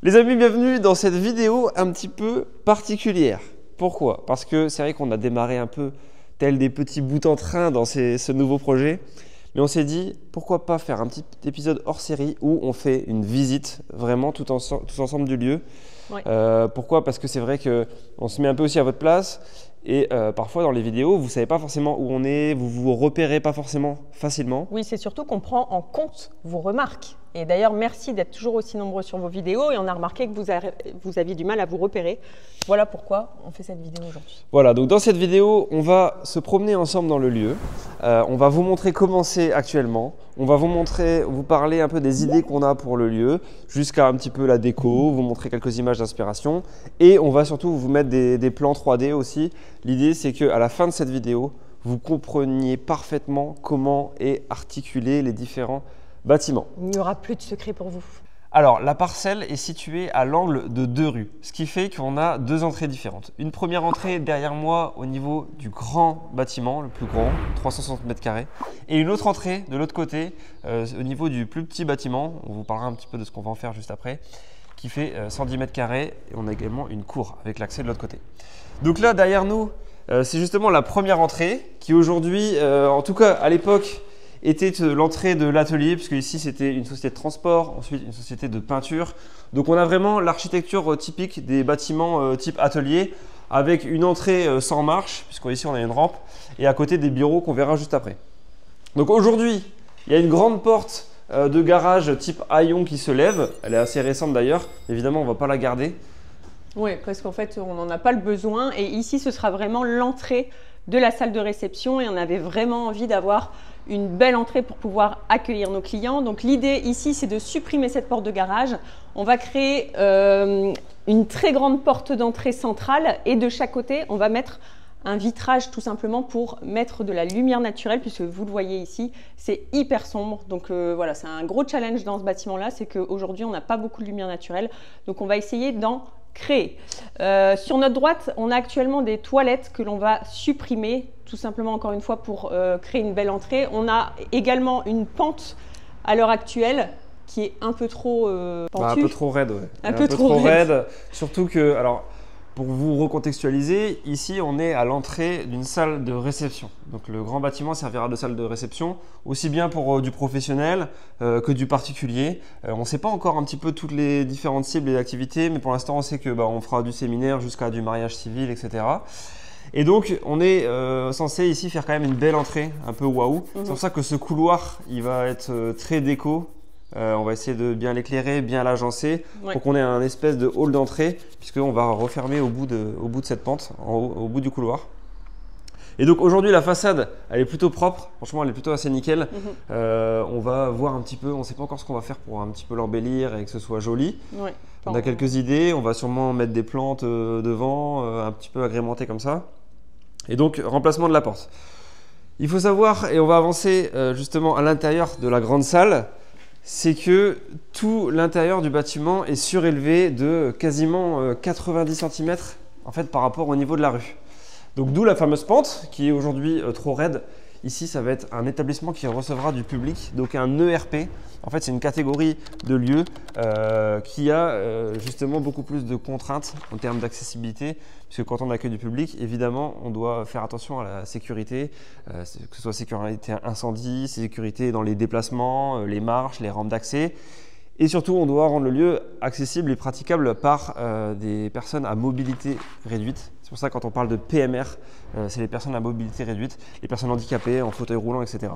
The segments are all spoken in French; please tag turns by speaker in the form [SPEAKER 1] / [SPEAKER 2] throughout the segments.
[SPEAKER 1] Les amis, bienvenue dans cette vidéo un petit peu particulière. Pourquoi? Parce que c'est vrai qu'on a démarré un peu tel des petits bouts en train dans ce nouveau projet. Mais on s'est dit, pourquoi pas faire un petit épisode hors série où on fait une visite vraiment tous ensemble du lieu.
[SPEAKER 2] Ouais.
[SPEAKER 1] Pourquoi? Parce que c'est vrai qu'on se met un peu aussi à votre place. Et parfois dans les vidéos, vous ne savez pas forcément où on est, vous vous repérez pas forcément facilement.
[SPEAKER 2] Oui, c'est surtout qu'on prend en compte vos remarques. Et d'ailleurs, merci d'être toujours aussi nombreux sur vos vidéos. Et on a remarqué que vous aviez du mal à vous repérer. Voilà pourquoi on fait cette vidéo aujourd'hui.
[SPEAKER 1] Voilà, donc dans cette vidéo, on va se promener ensemble dans le lieu. On va vous montrer comment c'est actuellement. On va vous parler un peu des idées qu'on a pour le lieu, jusqu'à un petit peu la déco, vous montrer quelques images d'inspiration. Et on va surtout vous mettre des plans 3D aussi. L'idée, c'est qu'à la fin de cette vidéo, vous compreniez parfaitement comment est articulé les différents bâtiments.
[SPEAKER 2] Il n'y aura plus de secret pour vous.
[SPEAKER 1] Alors, la parcelle est située à l'angle de deux rues, ce qui fait qu'on a deux entrées différentes. Une première entrée derrière moi au niveau du grand bâtiment, le plus grand, 360 m², et une autre entrée de l'autre côté au niveau du plus petit bâtiment. On vous parlera un petit peu de ce qu'on va en faire juste après, qui fait 110 m², et on a également une cour avec l'accès de l'autre côté. Donc là, derrière nous, c'est justement la première entrée qui aujourd'hui, en tout cas à l'époque, était l'entrée de l'atelier, puisque ici c'était une société de transport, ensuite une société de peinture. Donc on a vraiment l'architecture typique des bâtiments type atelier, avec une entrée sans marche, puisqu'ici on a une rampe, et à côté des bureaux qu'on verra juste après. Donc aujourd'hui, il y a une grande porte de garage type haillon qui se lève. Elle est assez récente d'ailleurs, évidemment on ne va pas la garder.
[SPEAKER 2] Oui, parce qu'en fait, on n'en a pas le besoin. Et ici, ce sera vraiment l'entrée de la salle de réception. Et on avait vraiment envie d'avoir une belle entrée pour pouvoir accueillir nos clients. Donc l'idée ici, c'est de supprimer cette porte de garage. On va créer une très grande porte d'entrée centrale. Et de chaque côté, on va mettre un vitrage tout simplement pour mettre de la lumière naturelle, puisque vous le voyez ici, c'est hyper sombre. Donc voilà, c'est un gros challenge dans ce bâtiment-là, c'est qu'aujourd'hui, on n'a pas beaucoup de lumière naturelle. Donc on va essayer d'en créer. Sur notre droite, on a actuellement des toilettes que l'on va supprimer, tout simplement encore une fois pour créer une belle entrée. On a également une pente à l'heure actuelle qui est un peu trop pentue.
[SPEAKER 1] Un peu trop raide, ouais.
[SPEAKER 2] Un peu trop raide.
[SPEAKER 1] Surtout que, alors, pour vous recontextualiser, ici on est à l'entrée d'une salle de réception. Donc le grand bâtiment servira de salle de réception, aussi bien pour du professionnel que du particulier. On ne sait pas encore un petit peu toutes les différentes cibles et activités, mais pour l'instant on sait que on fera du séminaire jusqu'à du mariage civil, etc. Et donc on est censé ici faire quand même une belle entrée, un peu waouh. C'est pour ça que ce couloir, il va être très déco. On va essayer de bien l'éclairer, bien l'agencer pour qu'on ait un espèce de hall d'entrée, puisqu'on va refermer au bout de cette pente, au bout du couloir. Et donc aujourd'hui la façade, elle est plutôt propre, franchement elle est plutôt assez nickel. On va voir un petit peu, on ne sait pas encore ce qu'on va faire pour un petit peu l'embellir et que ce soit joli.
[SPEAKER 2] Ouais.
[SPEAKER 1] On a quelques idées, on va sûrement mettre des plantes devant, un petit peu agrémentées comme ça. Et donc remplacement de la porte. Il faut savoir, et on va avancer justement à l'intérieur de la grande salle, c'est que tout l'intérieur du bâtiment est surélevé de quasiment 90 cm en fait, par rapport au niveau de la rue. Donc d'où la fameuse pente qui est aujourd'hui trop raide. Ici, ça va être un établissement qui recevra du public, donc un ERP. En fait, c'est une catégorie de lieux qui a justement beaucoup plus de contraintes en termes d'accessibilité, puisque quand on accueille du public, évidemment, on doit faire attention à la sécurité, que ce soit sécurité incendie, sécurité dans les déplacements, les marches, les rampes d'accès. Et surtout, on doit rendre le lieu accessible et praticable par des personnes à mobilité réduite. C'est pour ça que quand on parle de PMR, c'est les personnes à mobilité réduite, les personnes handicapées, en fauteuil roulant, etc.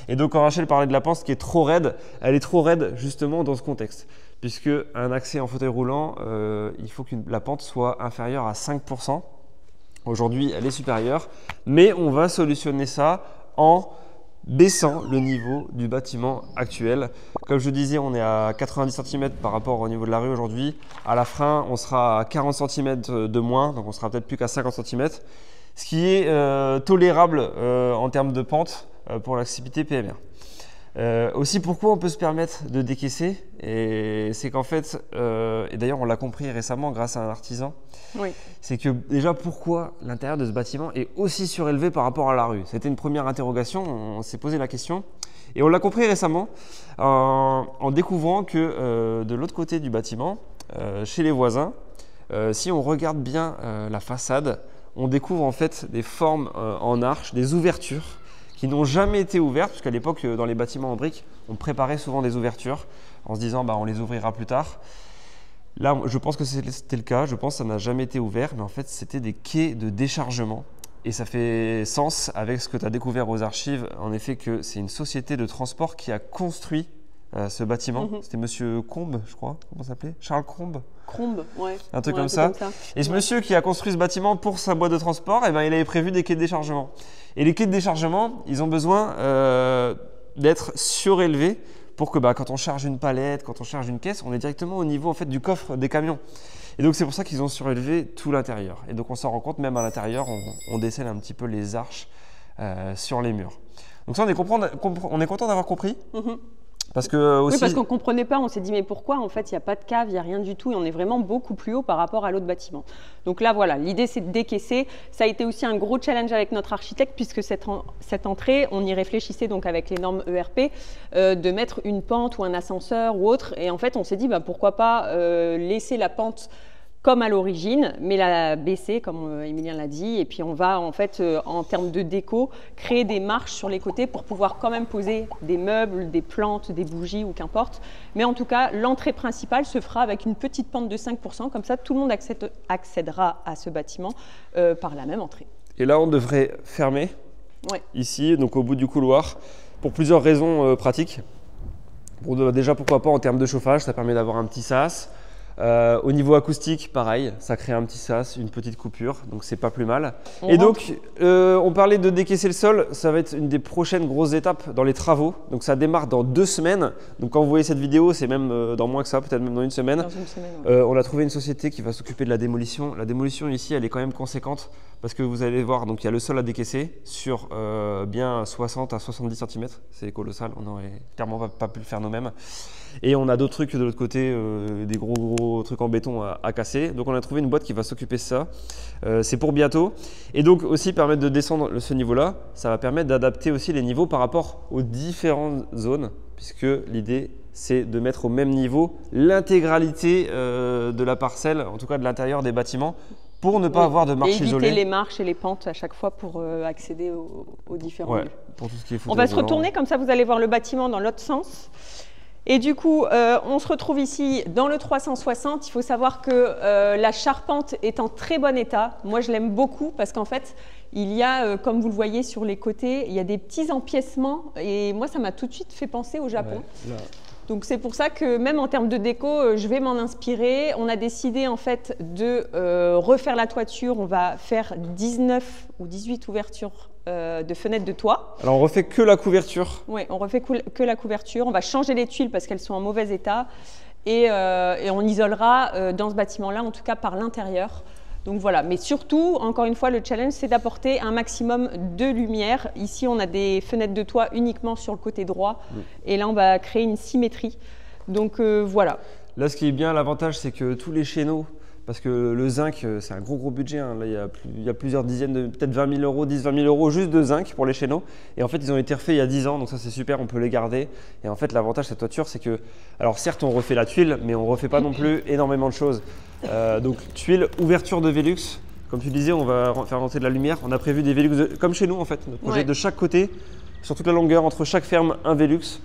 [SPEAKER 1] Et donc quand Rachel parlait de la pente qui est trop raide, elle est trop raide justement dans ce contexte. Puisque un accès en fauteuil roulant, il faut que la pente soit inférieure à 5%. Aujourd'hui, elle est supérieure, mais on va solutionner ça en baissant le niveau du bâtiment actuel. Comme je disais, on est à 90 cm par rapport au niveau de la rue aujourd'hui. À la fin, on sera à 40 cm de moins, donc on sera peut-être plus qu'à 50 cm, ce qui est tolérable en termes de pente pour l'accessibilité PMR. Aussi, pourquoi on peut se permettre de décaisser, et c'est qu'en fait, et d'ailleurs on l'a compris récemment grâce à un artisan, c'est que déjà pourquoi l'intérieur de ce bâtiment est aussi surélevé par rapport à la rue. C'était une première interrogation, on s'est posé la question et on l'a compris récemment en découvrant que de l'autre côté du bâtiment, chez les voisins, si on regarde bien la façade, on découvre en fait des formes en arche, des ouvertures qui n'ont jamais été ouvertes, parce qu'à l'époque, dans les bâtiments en briques, on préparait souvent des ouvertures en se disant on les ouvrira plus tard. Là, je pense que c'était le cas, je pense que ça n'a jamais été ouvert, mais en fait, c'était des quais de déchargement. Et ça fait sens avec ce que tu as découvert aux archives, en effet, que c'est une société de transport qui a construit ce bâtiment. C'était Monsieur Combe, je crois, comment ça s'appelait? Charles Combe?
[SPEAKER 2] Combe, ouais.
[SPEAKER 1] Un truc comme ça. Et ce monsieur qui a construit ce bâtiment pour sa boîte de transport, il avait prévu des quais de déchargement. Et les quais de déchargement, ils ont besoin d'être surélevés pour que quand on charge une palette, quand on charge une caisse, on est directement au niveau en fait, du coffre des camions. Et donc c'est pour ça qu'ils ont surélevé tout l'intérieur. Et donc on s'en rend compte, même à l'intérieur, on décèle un petit peu les arches sur les murs. Donc ça, on est content d'avoir compris. Parce que aussi...
[SPEAKER 2] Oui, parce qu'on ne comprenait pas, on s'est dit mais pourquoi en fait il n'y a pas de cave, il n'y a rien du tout et on est vraiment beaucoup plus haut par rapport à l'autre bâtiment. Donc là voilà, l'idée c'est de décaisser. Ça a été aussi un gros challenge avec notre architecte puisque cette entrée, on y réfléchissait donc avec les normes ERP, de mettre une pente ou un ascenseur ou autre et en fait on s'est dit pourquoi pas laisser la pente comme à l'origine, mais la baisser, comme Emilien l'a dit. Et puis on va, en fait, en termes de déco, créer des marches sur les côtés pour pouvoir quand même poser des meubles, des plantes, des bougies ou qu'importe. Mais en tout cas, l'entrée principale se fera avec une petite pente de 5%. Comme ça, tout le monde accédera à ce bâtiment par la même entrée.
[SPEAKER 1] Et là, on devrait fermer, ici, donc au bout du couloir, pour plusieurs raisons pratiques. Déjà, pourquoi pas en termes de chauffage, ça permet d'avoir un petit sas. Au niveau acoustique, pareil, ça crée un petit sas, une petite coupure, donc c'est pas plus mal. Donc, on parlait de décaisser le sol, ça va être une des prochaines grosses étapes dans les travaux. Donc ça démarre dans 2 semaines. Donc quand vous voyez cette vidéo, c'est même dans moins que ça, peut-être même dans une semaine.
[SPEAKER 2] Dans une semaine, ouais.
[SPEAKER 1] On a trouvé une société qui va s'occuper de la démolition. La démolition ici, elle est quand même conséquente parce que vous allez voir, donc il y a le sol à décaisser sur bien 60 à 70 cm. C'est colossal, on n'aurait clairement pas pu le faire nous-mêmes. Et on a d'autres trucs de l'autre côté, des gros trucs en béton à casser. Donc on a trouvé une boîte qui va s'occuper de ça. C'est pour bientôt. Et donc aussi permettre de descendre ce niveau-là, ça va permettre d'adapter aussi les niveaux par rapport aux différentes zones, puisque l'idée c'est de mettre au même niveau l'intégralité de la parcelle, en tout cas de l'intérieur des bâtiments, pour ne pas avoir de marche isolée.
[SPEAKER 2] Et éviter les marches et les pentes à chaque fois pour accéder aux différents lieux.
[SPEAKER 1] Pour tout ce qui est
[SPEAKER 2] on va se retourner, comme ça vous allez voir le bâtiment dans l'autre sens. Et du coup, on se retrouve ici dans le 360. Il faut savoir que la charpente est en très bon état. Moi, je l'aime beaucoup parce qu'en fait, il y a, comme vous le voyez sur les côtés, il y a des petits empiècements. Et moi, ça m'a tout de suite fait penser au Japon. Donc c'est pour ça que même en termes de déco, je vais m'en inspirer. On a décidé en fait de refaire la toiture. On va faire 19 ou 18 ouvertures de fenêtres de toit.
[SPEAKER 1] Alors on refait que la couverture.
[SPEAKER 2] Oui, on refait que la couverture. On va changer les tuiles parce qu'elles sont en mauvais état et on isolera dans ce bâtiment-là, en tout cas par l'intérieur. Donc voilà, mais surtout, encore une fois, le challenge, c'est d'apporter un maximum de lumière. Ici, on a des fenêtres de toit uniquement sur le côté droit et là, on va créer une symétrie. Donc voilà.
[SPEAKER 1] Là, ce qui est bien, l'avantage, c'est que tous les chéneaux, parce que le zinc, c'est un gros budget. Hein. Là, il y a plusieurs dizaines, peut-être 20 000 euros, 10-20 000 euros juste de zinc pour les chéneaux. Et en fait, ils ont été refaits il y a 10 ans, donc ça, c'est super, on peut les garder. Et en fait, l'avantage de cette toiture, c'est que, alors certes, on refait la tuile, mais on ne refait pas non plus énormément de choses. Donc, tuile, ouverture de Velux. Comme tu disais, on va faire rentrer de la lumière. On a prévu des Velux, comme chez nous, en fait, notre projet de chaque côté, sur toute la longueur, entre chaque ferme, un Velux.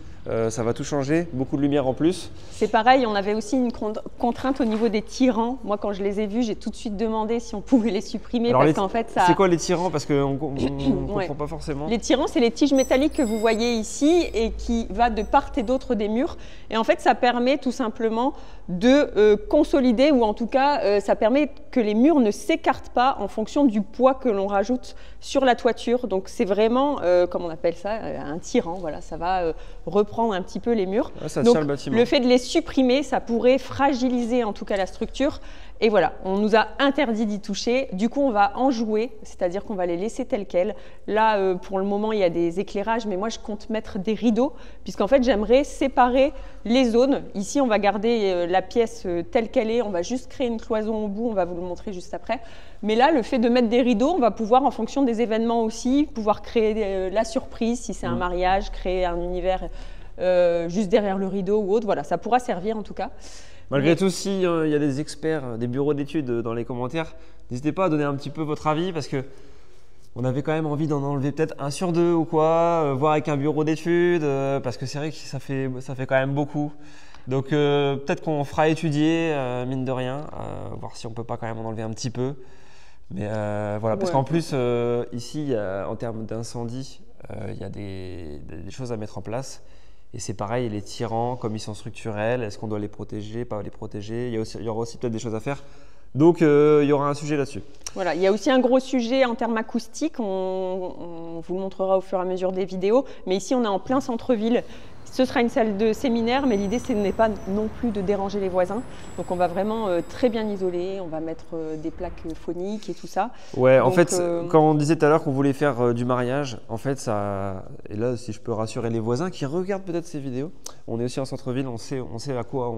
[SPEAKER 1] Ça va tout changer, beaucoup de lumière en plus.
[SPEAKER 2] C'est pareil, on avait aussi une contrainte au niveau des tirants. Moi, quand je les ai vus, j'ai tout de suite demandé si on pouvait les supprimer.
[SPEAKER 1] Alors
[SPEAKER 2] parce qu'en fait, ça...
[SPEAKER 1] C'est quoi les tirants? Parce qu'on ne comprend pas forcément.
[SPEAKER 2] Les tirants, c'est les tiges métalliques que vous voyez ici et qui va de part et d'autre des murs. Et en fait, ça permet tout simplement de consolider, ou en tout cas, ça permet que les murs ne s'écartent pas en fonction du poids que l'on rajoute sur la toiture. Donc, c'est vraiment, comme on appelle ça, un tirant. Voilà, ça va reprendre un petit peu les murs.
[SPEAKER 1] Ça
[SPEAKER 2] donc
[SPEAKER 1] tient le bâtiment.
[SPEAKER 2] Le fait de les supprimer, ça pourrait fragiliser en tout cas la structure. Et voilà, on nous a interdit d'y toucher. Du coup, on va en jouer, c'est-à-dire qu'on va les laisser telles quelles. Là, pour le moment, il y a des éclairages, mais moi, je compte mettre des rideaux, puisqu'en fait, j'aimerais séparer les zones. Ici, on va garder la pièce telle qu'elle est. On va juste créer une cloison au bout. On va vous le montrer juste après. Mais là, le fait de mettre des rideaux, on va pouvoir, en fonction des événements aussi, pouvoir créer la surprise. Si c'est un mariage, créer un univers juste derrière le rideau ou autre. Voilà, ça pourra servir en tout cas.
[SPEAKER 1] Malgré tout, si il y a des experts, des bureaux d'études dans les commentaires, n'hésitez pas à donner un petit peu votre avis parce que on avait quand même envie d'en enlever peut-être 1 sur 2 ou quoi, voir avec un bureau d'études, parce que c'est vrai que ça fait quand même beaucoup. Donc peut-être qu'on fera étudier, mine de rien, voir si on peut pas quand même en enlever un petit peu. Mais voilà, parce qu'en plus, ici, en termes d'incendie, il y a des choses à mettre en place. Et c'est pareil, les tirants, comme ils sont structurels, est-ce qu'on doit les protéger, pas les protéger? Il y aura aussi peut-être des choses à faire. Donc, il y aura un sujet là-dessus.
[SPEAKER 2] Voilà, il y a aussi un gros sujet en termes acoustiques. On vous le montrera au fur et à mesure des vidéos. Mais ici, on est en plein centre-ville. Ce sera une salle de séminaire, mais l'idée, ce n'est pas non plus de déranger les voisins. Donc, on va vraiment très bien isoler. On va mettre des plaques phoniques et tout ça.
[SPEAKER 1] Ouais,
[SPEAKER 2] donc,
[SPEAKER 1] en fait, quand on disait tout à l'heure qu'on voulait faire du mariage, en fait, ça. Et là, si je peux rassurer les voisins qui regardent peut-être ces vidéos, on est aussi en centre-ville, on sait à quoi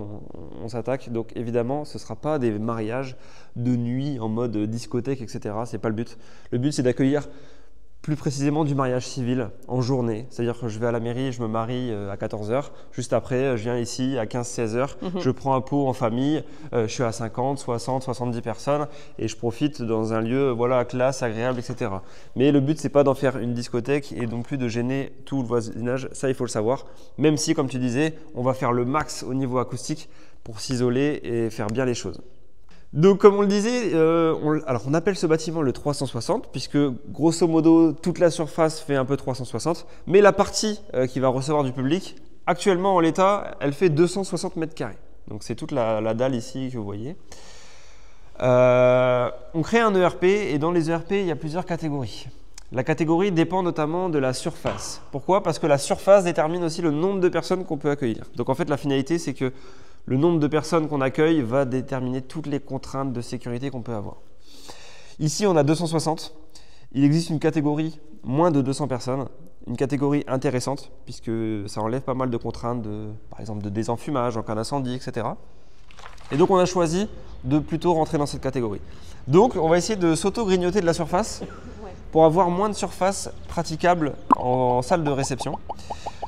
[SPEAKER 1] on s'attaque. Donc, évidemment, ce ne sera pas des mariages de nuit en mode discothèque, etc. Ce n'est pas le but. Le but, c'est d'accueillir plus précisément du mariage civil en journée. C'est-à-dire que je vais à la mairie, je me marie à 14 h. Juste après, je viens ici à 15-16 h. Je prends un pot en famille. Je suis à 50, 60, 70 personnes et je profite dans un lieu classe, agréable, etc. Mais le but, c'est pas d'en faire une discothèque et non plus de gêner tout le voisinage. Ça, il faut le savoir. Même si, comme tu disais, on va faire le max au niveau acoustique pour s'isoler et faire bien les choses. Donc, comme on le disait, on appelle ce bâtiment le 360 puisque grosso modo toute la surface fait un peu 360, mais la partie qui va recevoir du public, actuellement en l'état, elle fait 260 mètres carrés. Donc c'est toute la dalle ici que vous voyez. On crée un ERP et dans les ERP, il y a plusieurs catégories. La catégorie dépend notamment de la surface. Pourquoi? Parce que la surface détermine aussi le nombre de personnes qu'on peut accueillir. Donc en fait, la finalité, c'est que le nombre de personnes qu'on accueille va déterminer toutes les contraintes de sécurité qu'on peut avoir. Ici, on a 260. Il existe une catégorie moins de 200 personnes, une catégorie intéressante puisque ça enlève pas mal de contraintes, par exemple de désenfumage en cas d'incendie, etc. Et donc, on a choisi de plutôt rentrer dans cette catégorie. Donc, on va essayer de s'auto-grignoter de la surface pour avoir moins de surface praticable en salle de réception.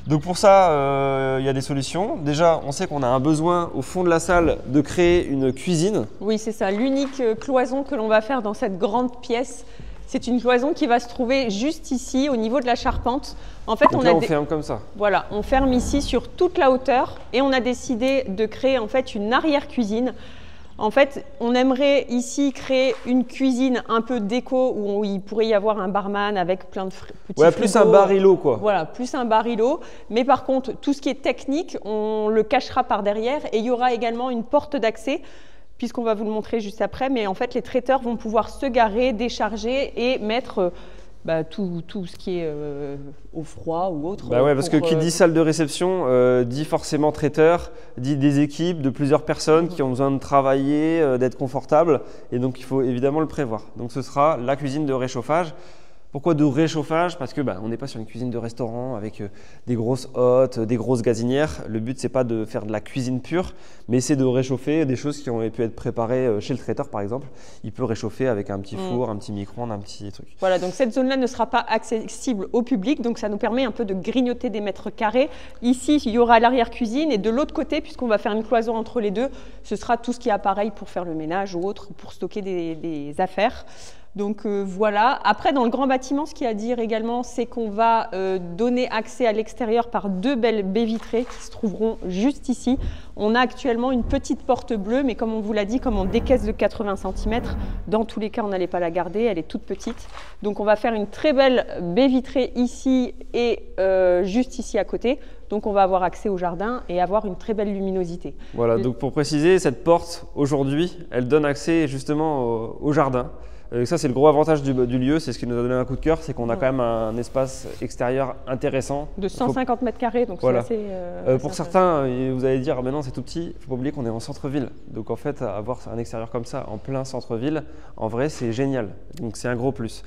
[SPEAKER 1] Donc pour ça, il y a des solutions. Déjà, on sait qu'on a un besoin au fond de la salle de créer une cuisine.
[SPEAKER 2] Oui, c'est ça. L'unique cloison que l'on va faire dans cette grande pièce, c'est une cloison qui va se trouver juste ici, au niveau de la charpente. En fait,
[SPEAKER 1] donc on ferme comme ça.
[SPEAKER 2] Voilà, on ferme ici sur toute la hauteur et on a décidé de créer en fait une arrière-cuisine. En fait, on aimerait ici créer une cuisine un peu déco où il pourrait y avoir un barman avec plein de petits frigos.
[SPEAKER 1] Plus un bar-îlot quoi.
[SPEAKER 2] Voilà, plus un bar-îlot. Mais par contre, tout ce qui est technique, on le cachera par derrière et il y aura également une porte d'accès puisqu'on va vous le montrer juste après. Mais en fait, les traiteurs vont pouvoir se garer, décharger et mettre tout ce qui est au froid ou autre.
[SPEAKER 1] Parce que qui dit salle de réception dit forcément traiteur, dit des équipes de plusieurs personnes qui ont besoin de travailler, d'être confortables et donc il faut évidemment le prévoir. Donc ce sera la cuisine de réchauffage. Pourquoi de réchauffage? Parce que on n'est pas sur une cuisine de restaurant avec des grosses hottes, des grosses gazinières. Le but, c'est pas de faire de la cuisine pure, mais c'est de réchauffer des choses qui ont pu être préparées chez le traiteur, par exemple. Il peut réchauffer avec un petit four, un petit micro-ondes, un petit truc.
[SPEAKER 2] Voilà, donc cette zone-là ne sera pas accessible au public, donc ça nous permet un peu de grignoter des mètres carrés. Ici, il y aura l'arrière-cuisine et de l'autre côté, puisqu'on va faire une cloison entre les deux, ce sera tout ce qui est appareil pour faire le ménage ou autre, pour stocker des affaires. Donc voilà. Après, dans le grand bâtiment, ce qu'il y a à dire également, c'est qu'on va donner accès à l'extérieur par 2 belles baies vitrées qui se trouveront juste ici. On a actuellement une petite porte bleue, mais comme on vous l'a dit, comme on décaisse de 80 cm, dans tous les cas, on n'allait pas la garder, elle est toute petite. Donc on va faire une très belle baie vitrée ici et juste ici à côté. Donc on va avoir accès au jardin et avoir une très belle luminosité. Voilà,
[SPEAKER 1] donc pour préciser, cette porte, aujourd'hui, elle donne accès justement au jardin. Ça, c'est le gros avantage du lieu, c'est ce qui nous a donné un coup de cœur, c'est qu'on a quand même un espace extérieur intéressant.
[SPEAKER 2] De 150 mètres carrés, donc
[SPEAKER 1] voilà.
[SPEAKER 2] C'est assez…
[SPEAKER 1] pour certains, vous allez dire, mais non, c'est tout petit, il ne faut pas oublier qu'on est en centre-ville. Donc en fait, avoir un extérieur comme ça, en plein centre-ville, en vrai, c'est génial. Donc c'est un gros plus.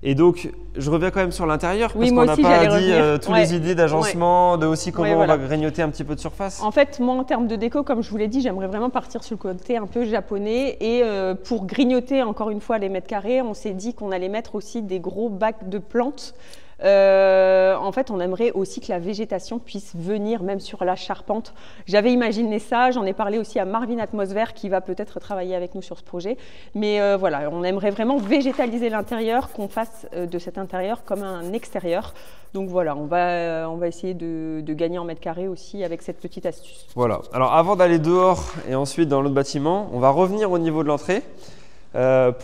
[SPEAKER 1] Et donc, je reviens quand même sur l'intérieur, parce qu'on n'a pas dit toutes les idées d'agencement, de aussi comment on va grignoter un petit peu de surface.
[SPEAKER 2] En fait, moi, en termes de déco, comme je vous l'ai dit, j'aimerais vraiment partir sur le côté un peu japonais. Et pour grignoter, encore une fois, les mètres carrés, on s'est dit qu'on allait mettre aussi des gros bacs de plantes. En fait, on aimerait aussi que la végétation puisse venir même sur la charpente. J'avais imaginé ça, j'en ai parlé aussi à Marvin Atmosphère qui va peut-être travailler avec nous sur ce projet. Mais voilà, on aimerait vraiment végétaliser l'intérieur, qu'on fasse de cet intérieur comme un extérieur. Donc voilà, on va essayer de gagner en mètres carrés aussi avec cette petite astuce.
[SPEAKER 1] Voilà, alors avant d'aller dehors et ensuite dans l'autre bâtiment, on va revenir au niveau de l'entrée.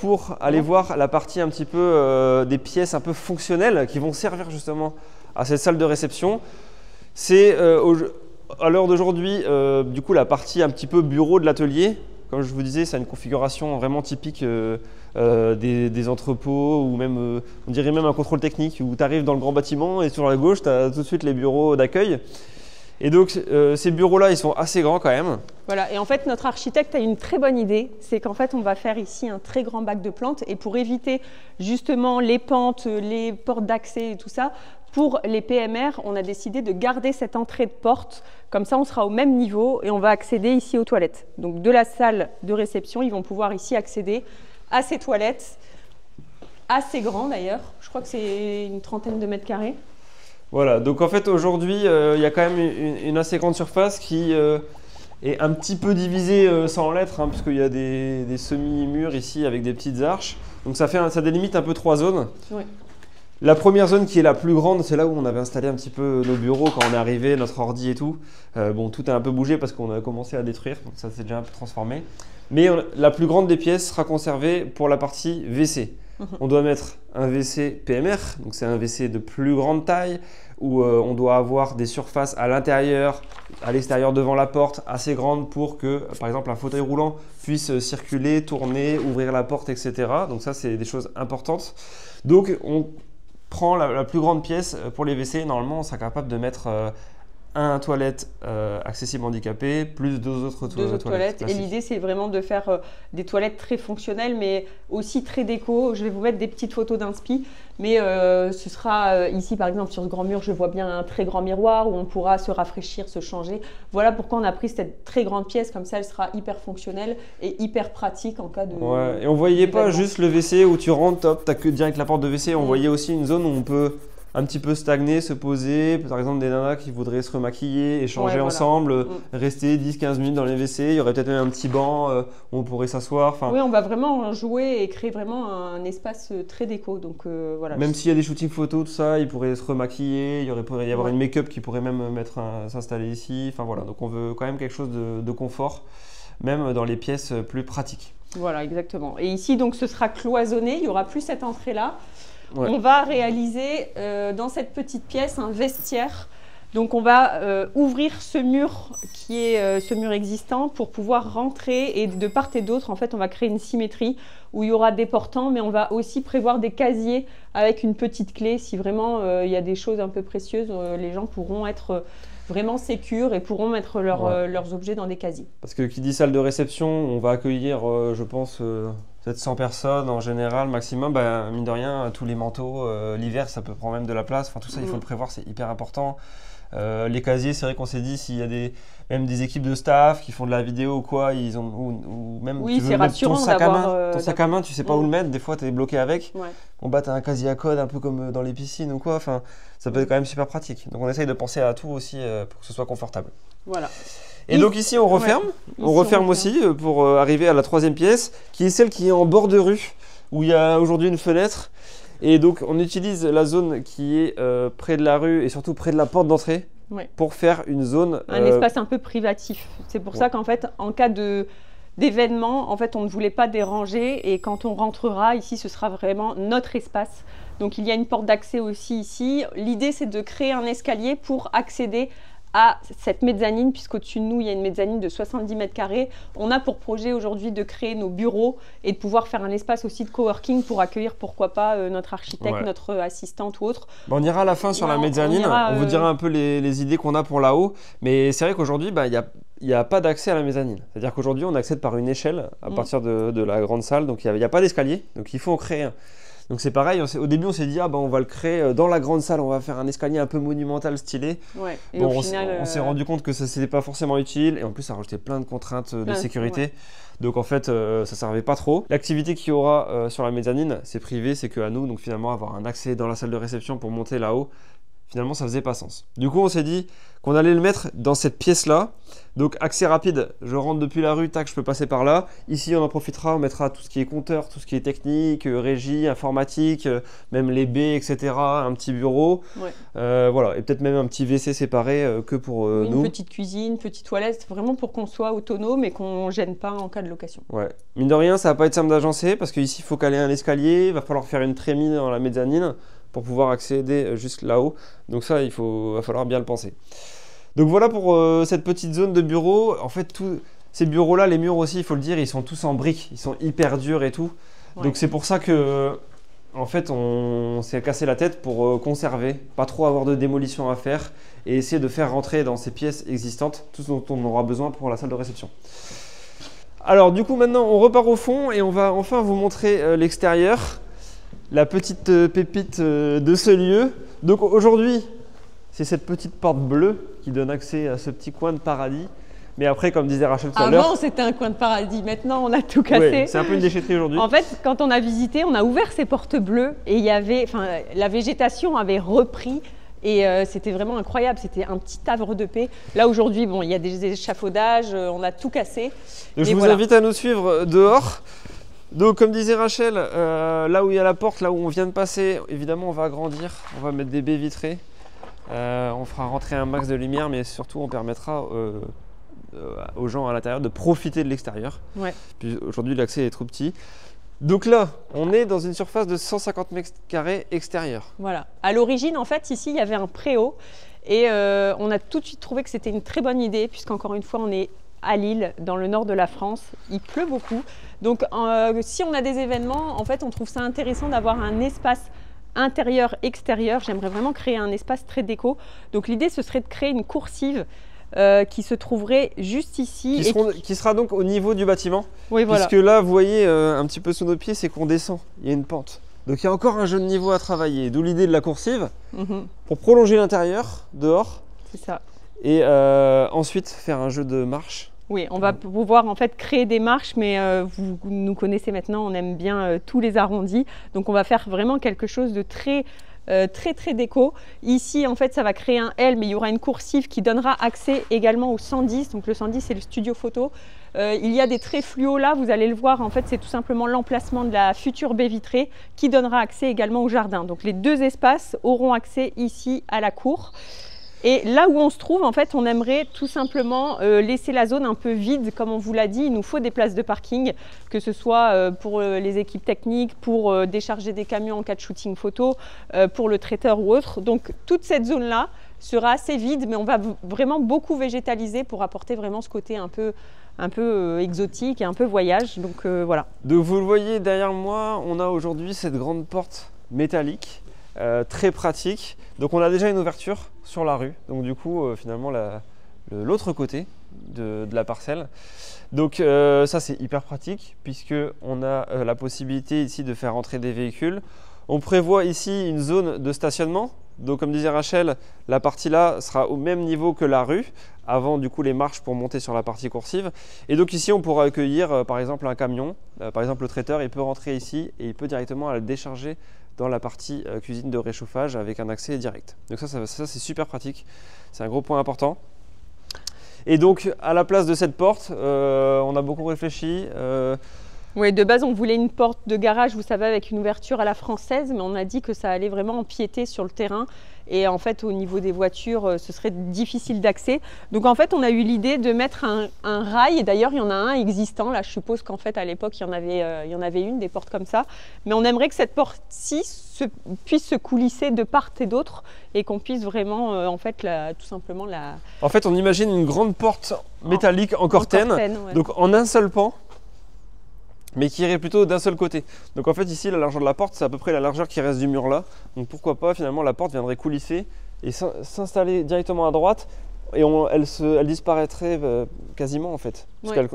[SPEAKER 1] Pour aller voir la partie un petit peu des pièces un peu fonctionnelles qui vont servir justement à cette salle de réception. C'est à l'heure d'aujourd'hui du coup la partie un petit peu bureau de l'atelier. Comme je vous disais, c'est une configuration vraiment typique des entrepôts ou même, on dirait même un contrôle technique où tu arrives dans le grand bâtiment et sur la gauche, tu as tout de suite les bureaux d'accueil. Et donc, ces bureaux-là, ils sont assez grands quand même.
[SPEAKER 2] Voilà, et en fait, notre architecte a une très bonne idée. C'est qu'en fait, on va faire ici un très grand bac de plantes. Et pour éviter justement les pentes, les portes d'accès et tout ça, pour les PMR, on a décidé de garder cette entrée de porte. Comme ça, on sera au même niveau et on va accéder ici aux toilettes. Donc, de la salle de réception, ils vont pouvoir ici accéder à ces toilettes, assez grands d'ailleurs. Je crois que c'est une trentaine de mètres carrés.
[SPEAKER 1] Voilà, donc en fait aujourd'hui il y a quand même une assez grande surface qui est un petit peu divisée sans l'être, hein, puisqu'il y a des semi-murs ici avec des petites arches. Donc ça délimite un peu 3 zones.
[SPEAKER 2] Oui.
[SPEAKER 1] La première zone qui est la plus grande, c'est là où on avait installé un petit peu nos bureaux quand on est arrivé, notre ordi et tout. Bon, tout a un peu bougé parce qu'on a commencé à détruire, donc ça s'est déjà un peu transformé. Mais la plus grande des pièces sera conservée pour la partie WC. On doit mettre un WC PMR, donc c'est un WC de plus grande taille où on doit avoir des surfaces à l'intérieur, à l'extérieur devant la porte assez grandes pour que, par exemple, un fauteuil roulant puisse circuler, tourner, ouvrir la porte, etc. Donc ça, c'est des choses importantes. Donc on prend la plus grande pièce pour les WC. Normalement, on sera capable de mettre un toilette accessible handicapé, plus deux autres toilettes.
[SPEAKER 2] Et l'idée, c'est vraiment de faire des toilettes très fonctionnelles, mais aussi très déco. Je vais vous mettre des petites photos d'inspi, mais ce sera ici, par exemple, sur ce grand mur, je vois bien un très grand miroir où on pourra se rafraîchir, se changer. Voilà pourquoi on a pris cette très grande pièce, comme ça, elle sera hyper fonctionnelle et hyper pratique en cas de…
[SPEAKER 1] Ouais, et on voyait pas juste le WC où tu rentres, top, tu as que direct la porte de WC, on voyait aussi une zone où on peut un petit peu stagner, se poser, par exemple des nanas qui voudraient se remaquiller, échanger ensemble, rester 10-15 minutes dans les WC, il y aurait peut-être même un petit banc où on pourrait s'asseoir.
[SPEAKER 2] Oui, on va vraiment jouer et créer vraiment un espace très déco. Donc, voilà.
[SPEAKER 1] Même s'il y a des shootings photos, tout ça, ils pourraient se remaquiller, pourrait y avoir une make-up qui pourrait même s'installer ici. Enfin voilà, donc on veut quand même quelque chose de confort, même dans les pièces plus pratiques.
[SPEAKER 2] Voilà, exactement. Et ici, donc, ce sera cloisonné, il n'y aura plus cette entrée-là.
[SPEAKER 1] Ouais.
[SPEAKER 2] On va réaliser dans cette petite pièce un vestiaire. Donc on va ouvrir ce mur qui est ce mur existant pour pouvoir rentrer et de part et d'autre, en fait, on va créer une symétrie où il y aura des portants, mais on va aussi prévoir des casiers avec une petite clé. Si vraiment il y a des choses un peu précieuses, les gens pourront être vraiment sécures et pourront mettre leurs objets dans des casiers.
[SPEAKER 1] Parce que qui dit salle de réception, on va accueillir, je pense… peut-être 100 personnes en général maximum, mine de rien, tous les manteaux, l'hiver ça peut prendre même de la place, enfin tout ça il faut le prévoir, c'est hyper important. Les casiers, c'est vrai qu'on s'est dit s'il y a même des équipes de staff qui font de la vidéo ou quoi, ils ont, ou même
[SPEAKER 2] oui,
[SPEAKER 1] tu veux mettre ton sac à main, tu sais pas où le mettre, des fois tu es bloqué avec. Ouais. Bon tu as un casier à code un peu comme dans les piscines ou quoi, enfin ça peut être quand même super pratique. Donc on essaye de penser à tout aussi pour que ce soit confortable.
[SPEAKER 2] Voilà.
[SPEAKER 1] Et donc ici on referme, on referme aussi pour arriver à la troisième pièce qui est celle qui est en bord de rue où il y a aujourd'hui une fenêtre et donc on utilise la zone qui est près de la rue et surtout près de la porte d'entrée pour faire une zone…
[SPEAKER 2] Un espace un peu privatif. C'est pour ça qu'en fait en cas d'événement, en fait on ne voulait pas déranger et quand on rentrera ici ce sera vraiment notre espace. Donc il y a une porte d'accès aussi ici. L'idée c'est de créer un escalier pour accéder à cette mezzanine, puisqu'au-dessus de nous, il y a une mezzanine de 70 mètres carrés. On a pour projet aujourd'hui de créer nos bureaux et de pouvoir faire un espace aussi de coworking pour accueillir, pourquoi pas, notre architecte, notre assistante ou autre.
[SPEAKER 1] On ira à la fin sur la mezzanine, on vous dira un peu les idées qu'on a pour là-haut, mais c'est vrai qu'aujourd'hui, il n'y a pas d'accès à la mezzanine. C'est-à-dire qu'aujourd'hui, on accède par une échelle à partir de la grande salle, donc il n'y a pas d'escalier, donc il faut en créer un. Donc c'est pareil, au début on s'est dit, ah bah on va le créer dans la grande salle, on va faire un escalier un peu monumental, stylé.
[SPEAKER 2] Ouais. Et
[SPEAKER 1] Bon,
[SPEAKER 2] au final,
[SPEAKER 1] on s'est rendu compte que ça n'était pas forcément utile et en plus ça rajoutait plein de contraintes de sécurité.
[SPEAKER 2] Ouais.
[SPEAKER 1] Donc en fait ça servait pas trop. L'activité qu'il y aura sur la mezzanine, c'est privé, c'est que à nous, donc finalement avoir un accès dans la salle de réception pour monter là-haut, finalement ça faisait pas sens. Du coup on s'est dit qu'on allait le mettre dans cette pièce là. Donc accès rapide, je rentre depuis la rue, tac, je peux passer par là. Ici on en profitera, on mettra tout ce qui est compteur, tout ce qui est technique, régie, informatique, même les baies, etc. Un petit bureau,
[SPEAKER 2] Ouais.
[SPEAKER 1] voilà, et peut-être même un petit WC séparé que pour
[SPEAKER 2] Oui,
[SPEAKER 1] nous.
[SPEAKER 2] une petite cuisine, petite toilette, vraiment pour qu'on soit autonome et qu'on ne gêne pas en cas de location.
[SPEAKER 1] Ouais. Mine de rien, ça va pas être simple d'agencer parce qu'ici il faut caler un escalier, il va falloir faire une trémie dans la mezzanine pour pouvoir accéder jusque là-haut. Donc ça, va falloir bien le penser. Donc voilà pour cette petite zone de bureau. En fait, tous ces bureaux-là, les murs aussi, il faut le dire, ils sont tous en briques, ils sont hyper durs et tout.
[SPEAKER 2] Ouais.
[SPEAKER 1] Donc c'est pour ça que, en fait, on s'est cassé la tête pour conserver, pas trop avoir de démolition à faire et essayer de faire rentrer dans ces pièces existantes tout ce dont on aura besoin pour la salle de réception. Alors du coup, maintenant, on repart au fond et on va enfin vous montrer l'extérieur, la petite pépite de ce lieu. Donc aujourd'hui, c'est cette petite porte bleue qui donne accès à ce petit coin de paradis. Mais après, comme disait Rachel tout à l'heure…
[SPEAKER 2] Avant, c'était un coin de paradis. Maintenant, on a tout cassé.
[SPEAKER 1] Ouais, c'est un peu une déchetterie aujourd'hui.
[SPEAKER 2] En fait, quand on a visité, on a ouvert ces portes bleues et il y avait, enfin, la végétation avait repris et c'était vraiment incroyable. C'était un petit havre de paix. Là, aujourd'hui, bon, il y a des échafaudages, on a tout cassé.
[SPEAKER 1] Donc, je vous invite à nous suivre dehors. Donc, comme disait Rachel, là où il y a la porte, là où on vient de passer, évidemment, on va agrandir. On va mettre des baies vitrées. On fera rentrer un max de lumière, mais surtout, on permettra aux gens à l'intérieur de profiter de l'extérieur.
[SPEAKER 2] Ouais.
[SPEAKER 1] Puis aujourd'hui, l'accès est trop petit. Donc là, on est dans une surface de 150 mètres carrés extérieur.
[SPEAKER 2] Voilà. À l'origine, en fait, ici, il y avait un préau et on a tout de suite trouvé que c'était une très bonne idée puisqu'encore une fois, on est à Lille, dans le nord de la France. Il pleut beaucoup. Donc, si on a des événements, en fait, on trouve ça intéressant d'avoir un espace intérieur-extérieur. J'aimerais vraiment créer un espace très déco. Donc, l'idée, ce serait de créer une coursive qui se trouverait juste ici.
[SPEAKER 1] Qui sera donc au niveau du bâtiment.
[SPEAKER 2] Oui, voilà.
[SPEAKER 1] Puisque là, vous voyez un petit peu sous nos pieds, c'est qu'on descend. Il y a une pente. Donc, il y a encore un jeu de niveau à travailler. D'où l'idée de la coursive pour prolonger l'intérieur, dehors.
[SPEAKER 2] C'est ça.
[SPEAKER 1] Et ensuite, faire un jeu de marche.
[SPEAKER 2] Oui, on va pouvoir en fait créer des marches, mais vous nous connaissez maintenant, on aime bien tous les arrondis. Donc, on va faire vraiment quelque chose de très déco. Ici, en fait, ça va créer un L, mais il y aura une coursive qui donnera accès également au 110. Donc, le 110, c'est le studio photo. Il y a des traits fluo là, vous allez le voir. En fait, c'est tout simplement l'emplacement de la future baie vitrée qui donnera accès également au jardin. Donc, les deux espaces auront accès ici à la cour. Et là où on se trouve, en fait, on aimerait tout simplement laisser la zone un peu vide. Comme on vous l'a dit, il nous faut des places de parking, que ce soit pour les équipes techniques, pour décharger des camions en cas de shooting photo, pour le traiteur ou autre. Donc, toute cette zone-là sera assez vide, mais on va vraiment beaucoup végétaliser pour apporter vraiment ce côté un peu exotique et un peu voyage. Donc, voilà.
[SPEAKER 1] Donc, vous le voyez derrière moi, on a aujourd'hui cette grande porte métallique. Très pratique. Donc on a déjà une ouverture sur la rue, donc du coup finalement l'autre côté de la parcelle. Donc ça c'est hyper pratique puisque on a la possibilité ici de faire entrer des véhicules. On prévoit ici une zone de stationnement. Donc comme disait Rachel, la partie là sera au même niveau que la rue, avant du coup les marches pour monter sur la partie coursive. Et donc ici on pourra accueillir par exemple un camion, par exemple le traiteur il peut rentrer ici et il peut directement le décharger dans la partie cuisine de réchauffage avec un accès direct. Donc ça c'est super pratique, c'est un gros point important. Et donc à la place de cette porte, on a beaucoup réfléchi.
[SPEAKER 2] Oui, de base on voulait une porte de garage, vous savez, avec une ouverture à la française, mais on a dit que ça allait vraiment empiéter sur le terrain. Et en fait, au niveau des voitures, ce serait difficile d'accès. Donc en fait, on a eu l'idée de mettre un rail. Et d'ailleurs, il y en a un existant. Là, je suppose qu'en fait, à l'époque, il y en avait une, des portes comme ça. Mais on aimerait que cette porte-ci puisse se coulisser de part et d'autre et qu'on puisse vraiment, en fait, tout simplement la…
[SPEAKER 1] En fait, on imagine une grande porte métallique en cortène,
[SPEAKER 2] ouais.
[SPEAKER 1] Donc en un seul pan, mais qui irait plutôt d'un seul côté. Donc en fait ici la largeur de la porte c'est à peu près la largeur qui reste du mur là. Donc pourquoi pas finalement la porte viendrait coulisser et s'installer directement à droite et elle disparaîtrait quasiment en fait, puisqu'elle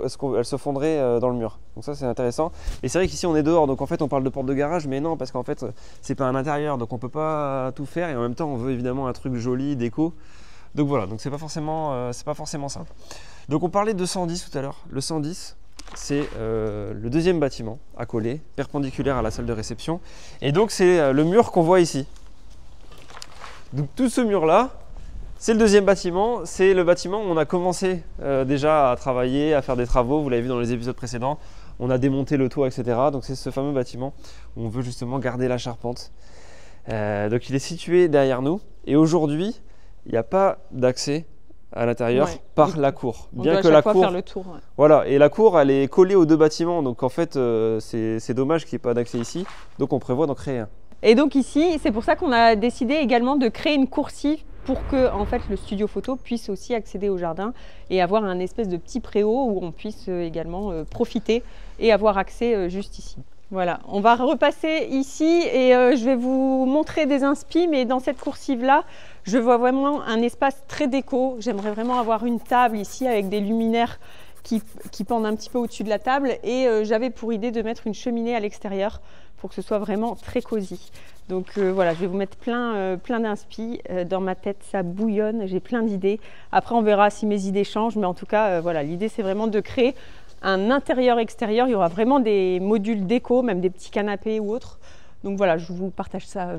[SPEAKER 1] se fondrait dans le mur. Donc ça c'est intéressant. Et c'est vrai qu'ici on est dehors, donc en fait on parle de porte de garage, mais non, parce qu'en fait c'est pas un intérieur, donc on peut pas tout faire, et en même temps on veut évidemment un truc joli, déco. Donc voilà, donc c'est pas forcément simple. Donc on parlait de 110 tout à l'heure. Le 110, c'est le deuxième bâtiment à coller, perpendiculaire à la salle de réception. Et donc c'est le mur qu'on voit ici. Donc tout ce mur-là, c'est le deuxième bâtiment. C'est le bâtiment où on a commencé déjà à travailler, à faire des travaux. Vous l'avez vu dans les épisodes précédents. On a démonté le toit, etc. Donc c'est ce fameux bâtiment où on veut justement garder la charpente. Donc il est situé derrière nous. Et aujourd'hui, il n'y a pas d'accès à l'intérieur par la cour.
[SPEAKER 2] Bien que la cour, faire le tour.
[SPEAKER 1] Voilà, et la cour, elle est collée aux deux bâtiments. Donc en fait, c'est dommage qu'il n'y ait pas d'accès ici. Donc on prévoit d'en créer un.
[SPEAKER 2] Et donc ici, c'est pour ça qu'on a décidé également de créer une coursive pour que en fait, le studio photo puisse aussi accéder au jardin et avoir un espèce de petit préau où on puisse également profiter et avoir accès juste ici. Voilà, on va repasser ici et je vais vous montrer des inspi, mais dans cette coursive-là, je vois vraiment un espace très déco. J'aimerais vraiment avoir une table ici avec des luminaires qui pendent un petit peu au-dessus de la table et j'avais pour idée de mettre une cheminée à l'extérieur pour que ce soit vraiment très cosy. Donc voilà, je vais vous mettre plein d'inspi. Dans ma tête, ça bouillonne, j'ai plein d'idées. Après, on verra si mes idées changent, mais en tout cas, voilà, l'idée, c'est vraiment de créer un intérieur-extérieur. Il y aura vraiment des modules déco, même des petits canapés ou autres. Donc voilà, je vous partage ça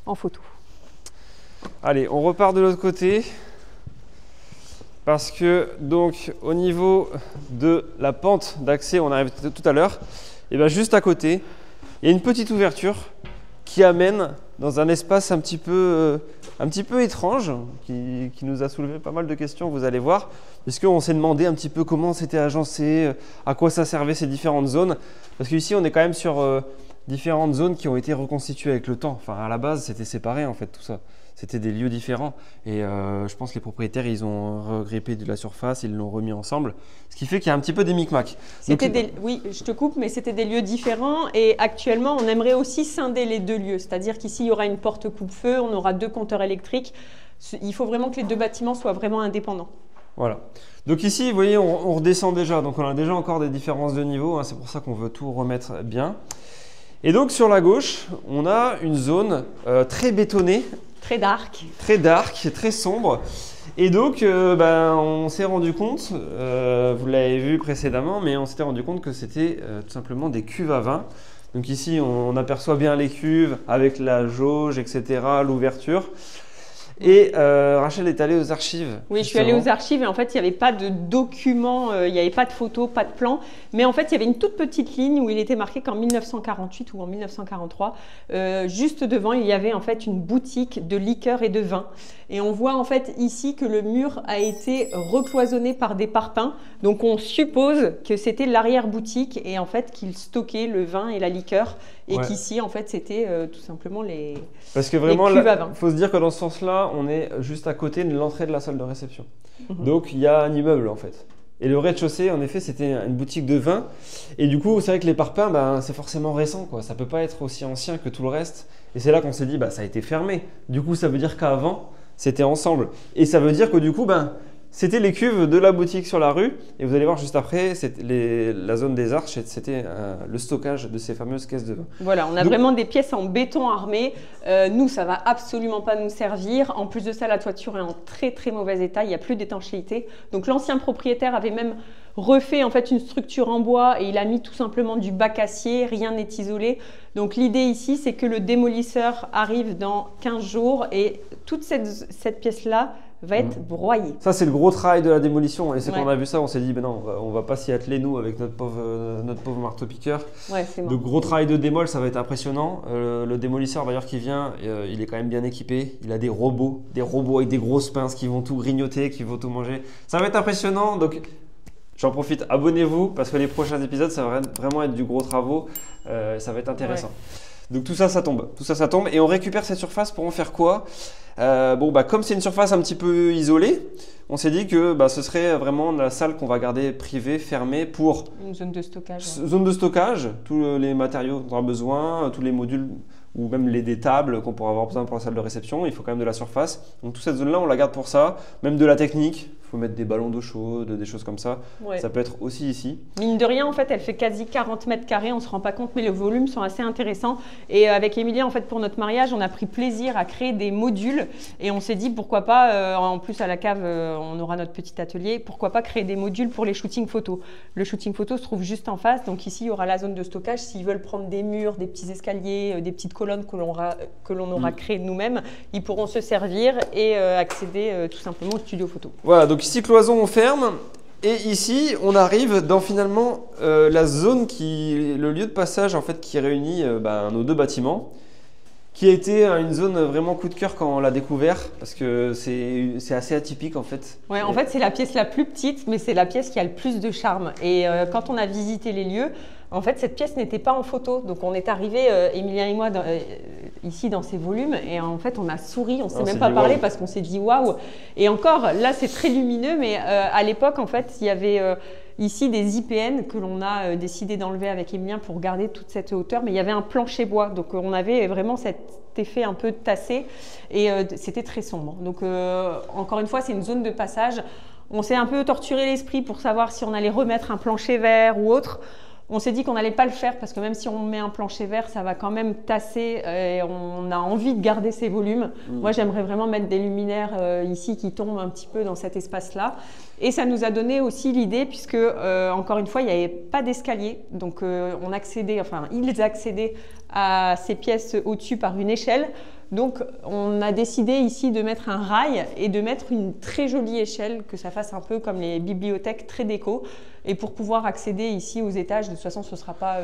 [SPEAKER 2] en photo.
[SPEAKER 1] Allez, on repart de l'autre côté. Parce que, donc, au niveau de la pente d'accès, on arrive tout à l'heure, et bien juste à côté, il y a une petite ouverture qui amène dans un espace un petit peu étrange, qui nous a soulevé pas mal de questions, vous allez voir, puisqu'on s'est demandé un petit peu comment c'était agencé, à quoi ça servait ces différentes zones. Parce qu'ici, on est quand même sur différentes zones qui ont été reconstituées avec le temps. Enfin, à la base, c'était séparé en fait, tout ça. C'était des lieux différents et je pense que les propriétaires, ils ont regrippé de la surface, ils l'ont remis ensemble, ce qui fait qu'il y a un petit peu des micmacs.
[SPEAKER 2] Oui, je te coupe, mais c'était des lieux différents et actuellement, on aimerait aussi scinder les deux lieux, c'est-à-dire qu'ici, il y aura une porte coupe-feu, on aura 2 compteurs électriques. Il faut vraiment que les 2 bâtiments soient vraiment indépendants.
[SPEAKER 1] Voilà. Donc ici, vous voyez, on redescend déjà, donc on a déjà encore des différences de niveau, hein, c'est pour ça qu'on veut tout remettre bien. Et donc sur la gauche, on a une zone très bétonnée.
[SPEAKER 2] Très dark.
[SPEAKER 1] Très dark, très sombre. Et donc, on s'est rendu compte, vous l'avez vu précédemment, mais on s'était rendu compte que c'était tout simplement des cuves à vin. Donc ici, on aperçoit bien les cuves avec la jauge, etc., l'ouverture. Et Rachel est allée aux archives.
[SPEAKER 2] Oui, je suis allée aux archives et en fait, il n'y avait pas de documents, il n'y avait pas de photos, pas de plans. Mais en fait, il y avait une toute petite ligne où il était marqué qu'en 1948 ou en 1943, juste devant, il y avait en fait une boutique de liqueurs et de vin. Et on voit en fait ici que le mur a été recloisonné par des parpaings. Donc on suppose que c'était l'arrière-boutique et en fait qu'il stockait le vin et la liqueur. Et qu'ici, en fait, c'était tout simplement les
[SPEAKER 1] Parce que vraiment,
[SPEAKER 2] les cuves à vin.
[SPEAKER 1] Il faut se dire que dans ce sens-là, on est juste à côté de l'entrée de la salle de réception. Donc, il y a un immeuble, en fait. Et le rez-de-chaussée, en effet, c'était une boutique de vin. Et du coup, c'est vrai que les parpaings, c'est forcément récent, quoi. Ça ne peut pas être aussi ancien que tout le reste. Et c'est là qu'on s'est dit, ça a été fermé. Du coup, ça veut dire qu'avant, c'était ensemble. Et ça veut dire que du coup, c'était les cuves de la boutique sur la rue. Et vous allez voir juste après, la zone des arches, c'était le stockage de ces fameuses caisses de vin.
[SPEAKER 2] Voilà, on a vraiment des pièces en béton armé. Nous, ça ne va absolument pas nous servir. En plus de ça, la toiture est en très très mauvais état. Il n'y a plus d'étanchéité. Donc l'ancien propriétaire avait même refait en fait une structure en bois et il a mis tout simplement du bac acier. Rien n'est isolé. Donc l'idée ici, c'est que le démolisseur arrive dans 15 jours et toute cette pièce-là va être broyée.
[SPEAKER 1] Ça, c'est le gros travail de la démolition. Et c'est quand on a vu ça, on s'est dit, non, on va pas s'y atteler, nous, avec notre pauvre marteau-piqueur. Le gros travail de démol, ça va être impressionnant. Le démolisseur, d'ailleurs, qui vient, il est quand même bien équipé. Il a des robots avec des grosses pinces qui vont tout grignoter, qui vont tout manger. Ça va être impressionnant. Donc, j'en profite, abonnez-vous, parce que les prochains épisodes, ça va vraiment être du gros travaux. Ça va être intéressant. Donc tout ça, ça tombe. Et on récupère cette surface pour en faire quoi? Comme c'est une surface un petit peu isolée, on s'est dit que ce serait vraiment la salle qu'on va garder privée, fermée pour
[SPEAKER 2] une zone de stockage.
[SPEAKER 1] Zone de stockage, tous les matériaux dont on a besoin, tous les modules ou même des tables qu'on pourra avoir besoin pour la salle de réception. Il faut quand même de la surface. Donc toute cette zone-là, on la garde pour ça. Même de la technique. Il faut mettre des ballons d'eau chaude, des choses comme ça.
[SPEAKER 2] Ouais.
[SPEAKER 1] Ça peut être aussi ici.
[SPEAKER 2] Mine de rien, en fait, elle fait quasi 40 mètres carrés. On ne se rend pas compte, mais les volumes sont assez intéressants. Et avec Emilia, en fait, pour notre mariage, on a pris plaisir à créer des modules. Et on s'est dit, pourquoi pas, en plus à la cave, on aura notre petit atelier, pourquoi pas créer des modules pour les shootings photos. Le shooting photo se trouve juste en face. Donc ici, il y aura la zone de stockage. S'ils veulent prendre des murs, des petits escaliers, des petites colonnes que l'on aura créées nous-mêmes, ils pourront se servir et accéder tout simplement au studio photo.
[SPEAKER 1] Voilà, donc ici, cloison, on ferme. Et ici, on arrive dans finalement la zone le lieu de passage en fait qui réunit nos deux bâtiments, qui a été une zone vraiment coup de cœur quand on l'a découvert parce que c'est assez atypique en fait.
[SPEAKER 2] Ouais, en fait, c'est la pièce la plus petite, mais c'est la pièce qui a le plus de charme. Et quand on a visité les lieux, en fait, cette pièce n'était pas en photo. Donc, on est arrivé, Emilia et moi, ici dans ces volumes. Et en fait, on a souri, on ne s'est même pas parlé parce qu'on s'est dit waouh. Et encore, là, c'est très lumineux. Mais à l'époque, en fait, il y avait ici des IPN que l'on a décidé d'enlever avec Emilien pour garder toute cette hauteur. Mais il y avait un plancher bois. Donc, on avait vraiment cet effet un peu tassé. Et c'était très sombre. Donc, encore une fois, c'est une zone de passage. On s'est un peu torturé l'esprit pour savoir si on allait remettre un plancher vert ou autre. On s'est dit qu'on n'allait pas le faire parce que même si on met un plancher vert, ça va quand même tasser et on a envie de garder ces volumes. Moi, j'aimerais vraiment mettre des luminaires ici qui tombent un petit peu dans cet espace-là. Et ça nous a donné aussi l'idée puisque, encore une fois, il n'y avait pas d'escalier. Donc, ils accédaient à ces pièces au-dessus par une échelle. Donc, on a décidé ici de mettre un rail et de mettre une très jolie échelle, que ça fasse un peu comme les bibliothèques, très déco. Et pour pouvoir accéder ici aux étages, de toute façon, ce ne sera pas…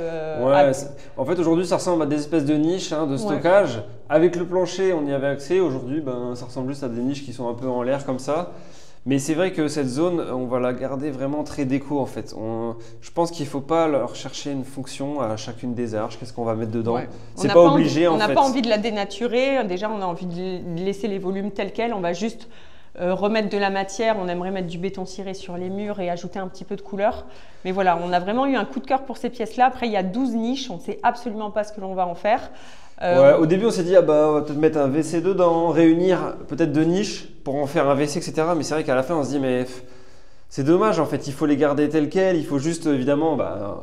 [SPEAKER 1] en fait, aujourd'hui, ça ressemble à des espèces de niches de stockage. Ouais. Avec le plancher, on y avait accès. Aujourd'hui, ça ressemble juste à des niches qui sont un peu en l'air comme ça. Mais c'est vrai que cette zone, on va la garder vraiment très déco en fait. Je pense qu'il ne faut pas leur chercher une fonction à chacune des arches. Qu'est-ce qu'on va mettre dedans? C'est pas obligé en fait.
[SPEAKER 2] On n'a pas envie de la dénaturer. Déjà, on a envie de laisser les volumes tels quels. On va juste remettre de la matière. On aimerait mettre du béton ciré sur les murs et ajouter un petit peu de couleur. Mais voilà, on a vraiment eu un coup de cœur pour ces pièces-là. Après, il y a 12 niches. On ne sait absolument pas ce que l'on va en faire.
[SPEAKER 1] Au début, on s'est dit, on va peut-être mettre un WC dedans, réunir peut-être 2 niches pour en faire un WC, etc. Mais c'est vrai qu'à la fin, on se dit, mais c'est dommage en fait, il faut les garder tels quels. Il faut juste évidemment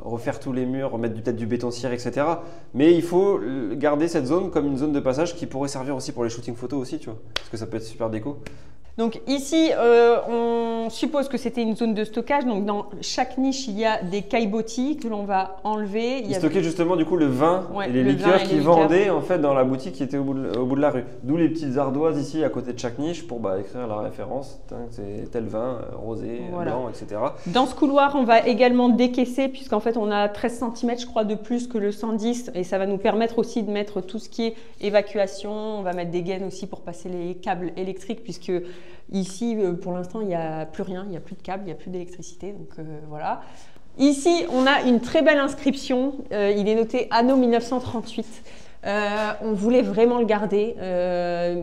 [SPEAKER 1] refaire tous les murs, remettre peut-être du béton ciré, etc. Mais il faut garder cette zone comme une zone de passage qui pourrait servir aussi pour les shootings photos aussi, tu vois, parce que ça peut être super déco.
[SPEAKER 2] Donc ici, on suppose que c'était une zone de stockage. Donc dans chaque niche, il y a des caillebotis que l'on va enlever.
[SPEAKER 1] Ils stockaient justement du coup le vin et les liqueurs qu'ils vendaient en fait dans la boutique qui était au bout de la rue. D'où les petites ardoises ici à côté de chaque niche pour écrire la référence. C'est tel vin, rosé, blanc, etc.
[SPEAKER 2] Dans ce couloir, on va également décaisser puisqu'en fait on a 13 cm je crois de plus que le 110 et ça va nous permettre aussi de mettre tout ce qui est évacuation. On va mettre des gaines aussi pour passer les câbles électriques puisque ici, pour l'instant, il n'y a plus rien, il n'y a plus de câbles, il n'y a plus d'électricité, donc voilà. Ici, on a une très belle inscription, il est noté anno 1938. On voulait vraiment le garder,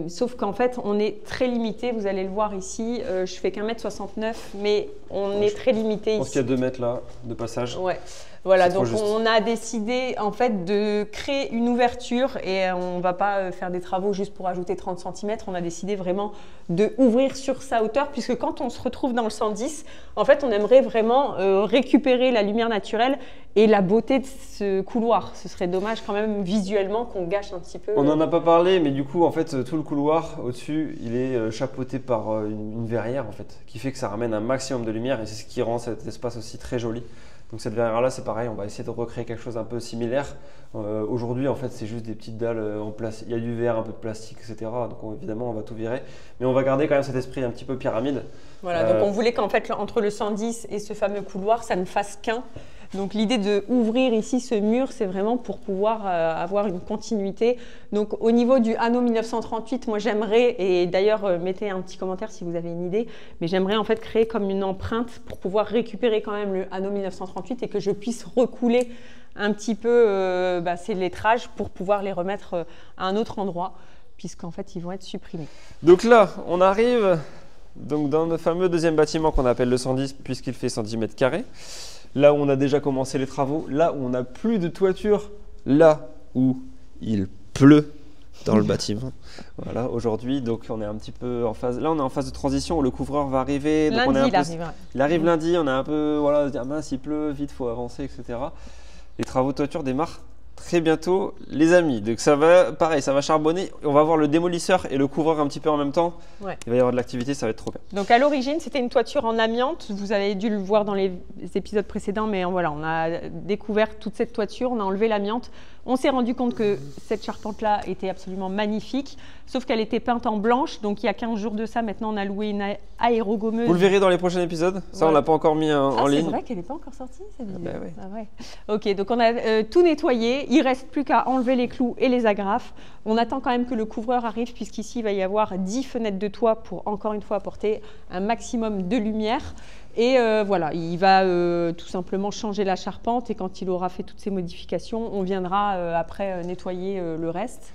[SPEAKER 2] sauf qu'en fait, on est très limité, vous allez le voir ici, je fais qu'1,69 m, mais on est très limité ici.
[SPEAKER 1] Je pense qu'il y a 2 mètres là, de passage.
[SPEAKER 2] Ouais. Voilà, donc on a décidé en fait de créer une ouverture et on ne va pas faire des travaux juste pour ajouter 30 cm. On a décidé vraiment de ouvrir sur sa hauteur puisque quand on se retrouve dans le 110, en fait, on aimerait vraiment récupérer la lumière naturelle et la beauté de ce couloir. Ce serait dommage quand même visuellement qu'on gâche un petit peu.
[SPEAKER 1] On n'en a pas parlé, mais du coup, en fait, tout le couloir au-dessus, il est chapeauté par une verrière en fait, qui fait que ça ramène un maximum de lumière et c'est ce qui rend cet espace aussi très joli. Donc cette verrière-là, c'est pareil, on va essayer de recréer quelque chose un peu similaire. Aujourd'hui, en fait, c'est juste des petites dalles en plastique. Il y a du verre, un peu de plastique, etc. Donc évidemment, on va tout virer. Mais on va garder quand même cet esprit un petit peu pyramide.
[SPEAKER 2] Voilà, donc on voulait qu'en fait, entre le 110 et ce fameux couloir, ça ne fasse qu'un. Donc l'idée d'ouvrir ici ce mur, c'est vraiment pour pouvoir avoir une continuité. Donc au niveau du anno 1938, moi j'aimerais, et d'ailleurs mettez un petit commentaire si vous avez une idée, mais j'aimerais en fait créer comme une empreinte pour pouvoir récupérer quand même le anno 1938 et que je puisse recouler un petit peu ces lettrages pour pouvoir les remettre à un autre endroit, puisqu'en fait ils vont être supprimés.
[SPEAKER 1] Donc là, on arrive dans le fameux deuxième bâtiment qu'on appelle le 110 puisqu'il fait 110 mètres carrés. Là où on a déjà commencé les travaux, là où on n'a plus de toiture, là où il pleut dans le bâtiment. Voilà, aujourd'hui, donc on est un petit peu en phase. Là, on est en phase de transition. Le couvreur va arriver. Donc
[SPEAKER 2] Lundi,
[SPEAKER 1] on est
[SPEAKER 2] il
[SPEAKER 1] arrive lundi. On a un peu, voilà, on se dit, ah mince, il pleut, vite, faut avancer, etc. Les travaux de toiture démarrent très bientôt, les amis. Donc ça va, pareil, ça va charbonner. On va voir le démolisseur et le couvreur un petit peu en même temps.
[SPEAKER 2] Ouais.
[SPEAKER 1] Il va y avoir de l'activité, ça va être trop bien.
[SPEAKER 2] Donc à l'origine, c'était une toiture en amiante. Vous avez dû le voir dans les épisodes précédents, mais voilà, on a découvert toute cette toiture, on a enlevé l'amiante. On s'est rendu compte que cette charpente-là était absolument magnifique, sauf qu'elle était peinte en blanche. Donc il y a 15 jours de ça, maintenant on a loué une aérogommeuse.
[SPEAKER 1] Vous le verrez dans les prochains épisodes. Ça, on ne l'a pas encore mis en ligne.
[SPEAKER 2] C'est vrai qu'elle n'est pas encore sortie, cette vidéo.
[SPEAKER 1] Ah, ouais.
[SPEAKER 2] Ah, ouais. Ok, donc on a tout nettoyé. Il ne reste plus qu'à enlever les clous et les agrafes. On attend quand même que le couvreur arrive, puisqu'ici, il va y avoir 10 fenêtres de toit pour, encore une fois, apporter un maximum de lumière. Et voilà, il va tout simplement changer la charpente et quand il aura fait toutes ces modifications, on viendra après nettoyer le reste.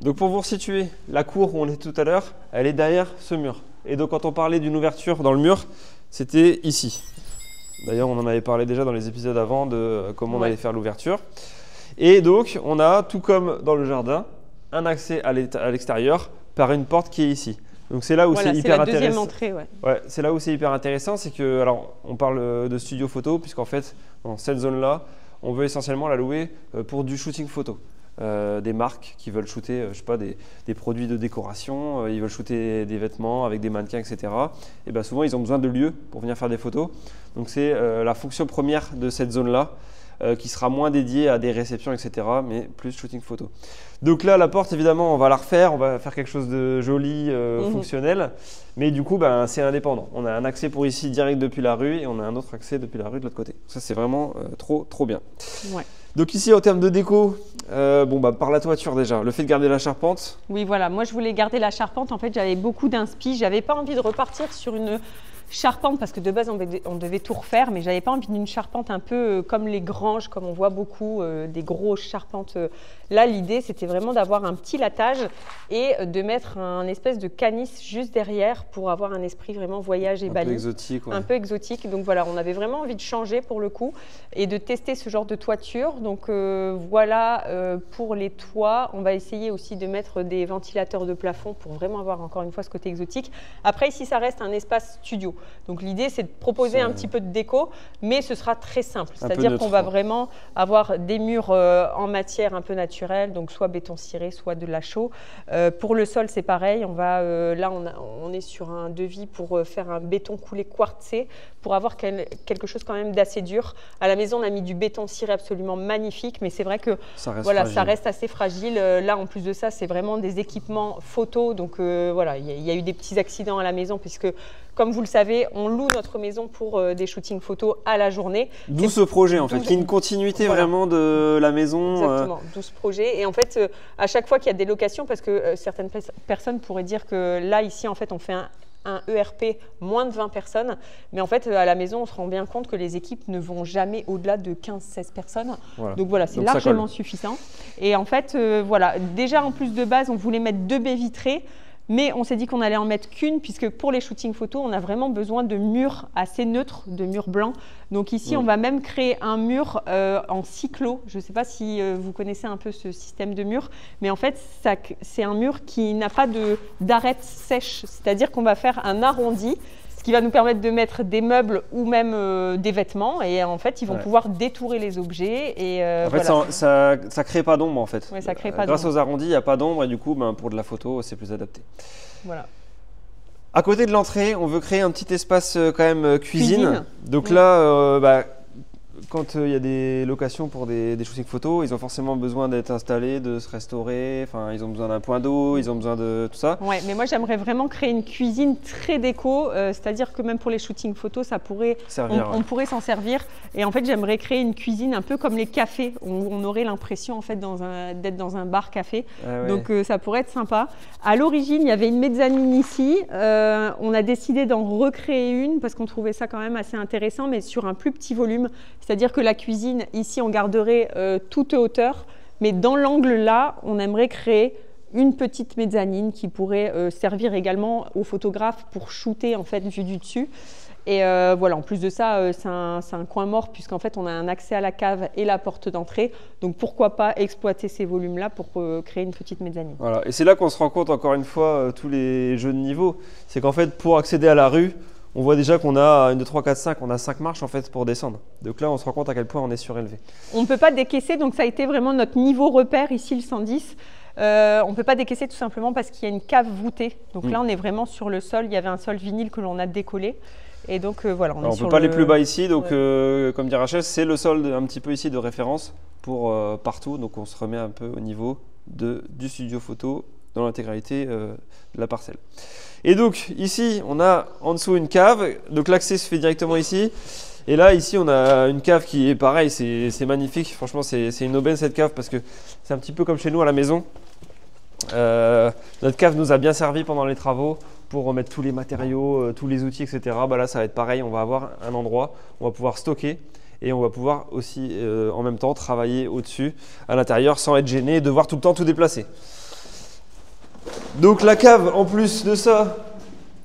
[SPEAKER 1] Donc pour vous resituer, la cour où on est tout à l'heure, elle est derrière ce mur. Et donc quand on parlait d'une ouverture dans le mur, c'était ici. D'ailleurs, on en avait parlé déjà dans les épisodes avant de comment on allait faire l'ouverture. Et donc, on a, tout comme dans le jardin, un accès à l'extérieur par une porte qui est ici. Donc c'est là où c'est hyper intéressant.
[SPEAKER 2] Deuxième entrée, ouais.
[SPEAKER 1] Ouais, c'est là où c'est hyper intéressant, c'est que, alors, on parle de studio photo, puisqu'en fait, dans cette zone-là, on veut essentiellement la louer pour du shooting photo. Des marques qui veulent shooter, je sais pas, des produits de décoration, ils veulent shooter des vêtements avec des mannequins, etc. Et bien souvent, ils ont besoin de lieux pour venir faire des photos. Donc c'est la fonction première de cette zone-là, qui sera moins dédiée à des réceptions, etc. mais plus shooting photo. Donc là, la porte, évidemment, on va la refaire, on va faire quelque chose de joli, fonctionnel, mais du coup, ben, c'est indépendant. On a un accès pour ici direct depuis la rue et on a un autre accès depuis la rue de l'autre côté. Ça, c'est vraiment trop bien.
[SPEAKER 2] Ouais.
[SPEAKER 1] Donc ici, en termes de déco, par la toiture déjà, le fait de garder la charpente.
[SPEAKER 2] Oui, voilà, moi je voulais garder la charpente. En fait, j'avais beaucoup d'inspi. J'avais pas envie de repartir sur une charpente parce que de base on devait tout refaire, mais j'avais pas envie d'une charpente un peu comme les granges, comme on voit beaucoup, des grosses charpentes. Là, l'idée c'était vraiment d'avoir un petit latage et de mettre un espèce de canis juste derrière pour avoir un esprit vraiment voyage et Bali.
[SPEAKER 1] Un peu exotique. Ouais.
[SPEAKER 2] Un peu exotique. Donc voilà, on avait vraiment envie de changer pour le coup et de tester ce genre de toiture. Donc voilà, pour les toits, on va essayer aussi de mettre des ventilateurs de plafond pour vraiment avoir encore une fois ce côté exotique. Après ici, ça reste un espace studio. Donc l'idée, c'est de proposer un petit peu de déco, mais ce sera très simple. C'est-à-dire qu'on va vraiment avoir des murs en matière un peu naturelle, donc soit béton ciré, soit de la chaux. Pour le sol, c'est pareil. Là, on est sur un devis pour faire un béton coulé quartzé pour avoir quelque chose quand même d'assez dur. À la maison, on a mis du béton ciré absolument magnifique, mais c'est vrai que ça reste assez fragile. Là, en plus de ça, c'est vraiment des équipements photo. Donc voilà, il y a eu des petits accidents à la maison puisque, comme vous le savez, on loue notre maison pour des shootings photos à la journée.
[SPEAKER 1] D'où ce projet en fait, qui est une continuité vraiment de la maison.
[SPEAKER 2] Exactement, d'où ce projet. Et en fait, à chaque fois qu'il y a des locations, parce que certaines personnes pourraient dire que là, ici, en fait, on fait un ERP moins de 20 personnes. Mais en fait, à la maison, on se rend bien compte que les équipes ne vont jamais au-delà de 15-16 personnes. Voilà. Donc voilà, c'est largement suffisant. Et en fait, voilà, déjà en plus de base, on voulait mettre 2 baies vitrées. Mais on s'est dit qu'on allait en mettre qu'une, puisque pour les shootings photos, on a vraiment besoin de murs assez neutres, de murs blancs. Donc ici, on va même créer un mur en cyclo. Je ne sais pas si vous connaissez un peu ce système de mur, mais en fait, c'est un mur qui n'a pas d'arête sèche. C'est-à-dire qu'on va faire un arrondi, ce qui va nous permettre de mettre des meubles ou même des vêtements. Et en fait, ils vont pouvoir détourer les objets. Et,
[SPEAKER 1] en fait, ça ne crée pas d'ombre en fait.
[SPEAKER 2] Ouais, ça crée pas
[SPEAKER 1] grâce aux arrondis, il n'y a pas d'ombre et du coup, pour de la photo, c'est plus adapté.
[SPEAKER 2] Voilà.
[SPEAKER 1] À côté de l'entrée, on veut créer un petit espace quand même cuisine. Donc là, quand il y a des locations pour des shootings photos, ils ont forcément besoin d'être installés, de se restaurer. Enfin, ils ont besoin d'un point d'eau, ils ont besoin de tout ça. Ouais,
[SPEAKER 2] mais moi j'aimerais vraiment créer une cuisine très déco, c'est-à-dire que même pour les shootings photos, ça pourrait, on pourrait s'en servir. Et en fait, j'aimerais créer une cuisine un peu comme les cafés, où on aurait l'impression en fait d'être dans un bar café. Ah ouais. Donc ça pourrait être sympa. À l'origine, il y avait une mezzanine ici. On a décidé d'en recréer une parce qu'on trouvait ça quand même assez intéressant, mais sur un plus petit volume. C'est-à-dire que la cuisine, ici, on garderait toute hauteur, mais dans l'angle là, on aimerait créer une petite mezzanine qui pourrait servir également aux photographes pour shooter en fait vue du dessus. Et voilà, en plus de ça, c'est un coin mort puisqu'en fait, on a un accès à la cave et la porte d'entrée. Donc, pourquoi pas exploiter ces volumes-là pour créer une petite mezzanine.
[SPEAKER 1] Voilà. Et c'est là qu'on se rend compte, encore une fois, tous les jeux de niveau. C'est qu'en fait, pour accéder à la rue, on voit déjà qu'on a 1, 2, 3, 4, 5, on a 5 marches en fait pour descendre. Donc là, on se rend compte à quel point on est surélevé.
[SPEAKER 2] On ne peut pas décaisser, donc ça a été vraiment notre niveau repère ici, le 110. On ne peut pas décaisser tout simplement parce qu'il y a une cave voûtée. Donc là, on est vraiment sur le sol. Il y avait un sol vinyle que l'on a décollé. Et donc voilà, on
[SPEAKER 1] ne peut pas aller plus bas ici, donc comme dit Rachel, c'est le sol un petit peu ici de référence pour partout. Donc on se remet un peu au niveau du studio photo dans l'intégralité de la parcelle. Et donc ici, on a en dessous une cave, donc l'accès se fait directement ici. Et là, ici, on a une cave qui est pareil, c'est magnifique. Franchement, c'est une aubaine cette cave parce que c'est un petit peu comme chez nous à la maison. Notre cave nous a bien servi pendant les travaux pour remettre tous les matériaux, tous les outils, etc. Bah là, ça va être pareil, on va avoir un endroit où on va pouvoir stocker et on va pouvoir aussi en même temps travailler au-dessus, à l'intérieur, sans être gêné et devoir tout le temps tout déplacer. Donc la cave, en plus de ça,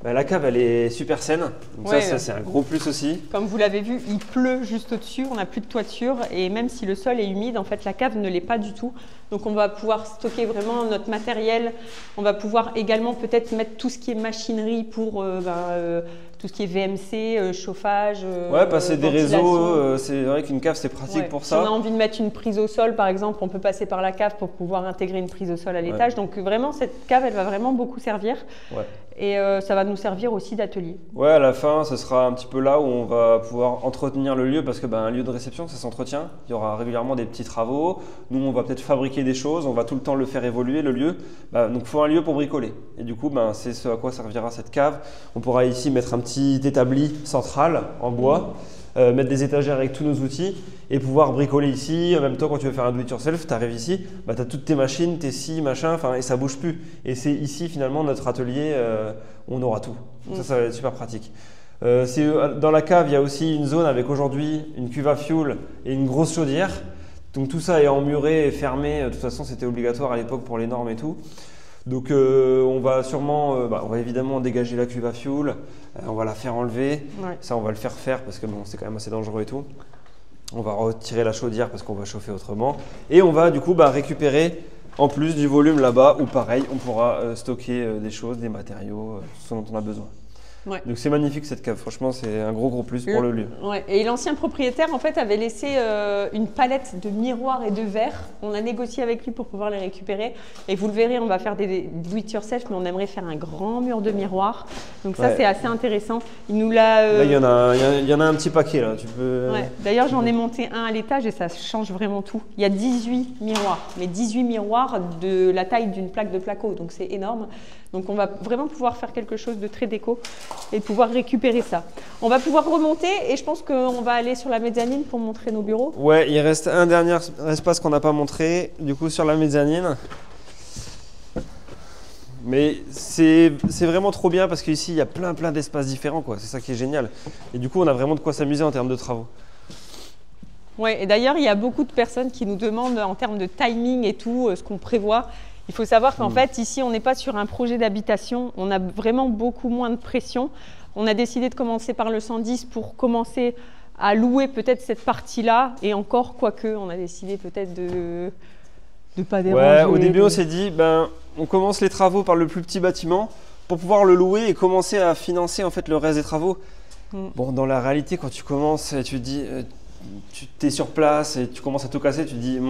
[SPEAKER 1] la cave elle est super saine, donc ça c'est un gros plus aussi.
[SPEAKER 2] Comme vous l'avez vu, il pleut juste au-dessus, on n'a plus de toiture et même si le sol est humide, en fait la cave ne l'est pas du tout. Donc on va pouvoir stocker vraiment notre matériel, on va pouvoir également peut-être mettre tout ce qui est machinerie pour tout ce qui est VMC, chauffage,
[SPEAKER 1] passer des réseaux, c'est vrai qu'une cave c'est pratique pour ça.
[SPEAKER 2] Si on a envie de mettre une prise au sol par exemple, on peut passer par la cave pour pouvoir intégrer une prise au sol à l'étage. Donc vraiment cette cave elle va vraiment beaucoup servir. Et ça va nous servir aussi d'atelier. Ouais,
[SPEAKER 1] à la fin, ce sera un petit peu là où on va pouvoir entretenir le lieu parce que un lieu de réception, ça s'entretient. Il y aura régulièrement des petits travaux. Nous, on va peut-être fabriquer des choses. On va tout le temps le faire évoluer, le lieu. Donc, il faut un lieu pour bricoler. Et du coup, c'est ce à quoi servira cette cave. On pourra ici mettre un petit établi central en bois. Mettre des étagères avec tous nos outils et pouvoir bricoler ici. En même temps, quand tu veux faire un do-it-yourself, tu arrives ici, tu as toutes tes machines, tes scies, machin, et ça bouge plus. Et c'est ici finalement notre atelier où on aura tout. Donc ça va être super pratique. Dans la cave, il y a aussi une zone avec aujourd'hui une cuve à fioul et une grosse chaudière. Donc tout ça est emmuré et fermé. De toute façon, c'était obligatoire à l'époque pour les normes et tout. Donc on va sûrement, on va évidemment dégager la cuve à fioul, on va la faire enlever, ça on va le faire parce que c'est quand même assez dangereux et tout. On va retirer la chaudière parce qu'on va chauffer autrement et on va du coup récupérer en plus du volume là-bas où pareil on pourra stocker des choses, des matériaux, tout ce dont on a besoin. Donc c'est magnifique cette cave, franchement c'est un gros plus pour le lieu.
[SPEAKER 2] Et l'ancien propriétaire en fait avait laissé une palette de miroirs et de verres. On a négocié avec lui pour pouvoir les récupérer et vous le verrez, on va faire des do it yourself mais on aimerait faire un grand mur de miroirs. Donc ça c'est assez intéressant. Il nous l'a.
[SPEAKER 1] Là il y en a un petit paquet là. Tu peux.
[SPEAKER 2] D'ailleurs j'en ai monté un à l'étage et ça change vraiment tout. Il y a 18 miroirs, mais 18 miroirs de la taille d'une plaque de placo, donc c'est énorme. Donc on va vraiment pouvoir faire quelque chose de très déco et de pouvoir récupérer ça. On va pouvoir remonter et je pense qu'on va aller sur la mezzanine pour montrer nos bureaux.
[SPEAKER 1] Ouais, il reste un dernier espace qu'on n'a pas montré, du coup sur la mezzanine. Mais c'est vraiment trop bien parce qu'ici il y a plein d'espaces différents, quoi. C'est ça qui est génial. Et du coup on a vraiment de quoi s'amuser en termes de travaux.
[SPEAKER 2] Ouais, et d'ailleurs il y a beaucoup de personnes qui nous demandent en termes de timing et tout, ce qu'on prévoit. Il faut savoir qu'en fait, ici, on n'est pas sur un projet d'habitation. On a vraiment beaucoup moins de pression. On a décidé de commencer par le 110 pour commencer à louer peut-être cette partie-là. Et encore, quoique, on a décidé peut-être de ne pas déranger.
[SPEAKER 1] Au début, on s'est dit, on commence les travaux par le plus petit bâtiment pour pouvoir le louer et commencer à financer en fait le reste des travaux. Bon, dans la réalité, quand tu commences, tu te dis, tu es sur place et tu commences à tout casser, tu te dis...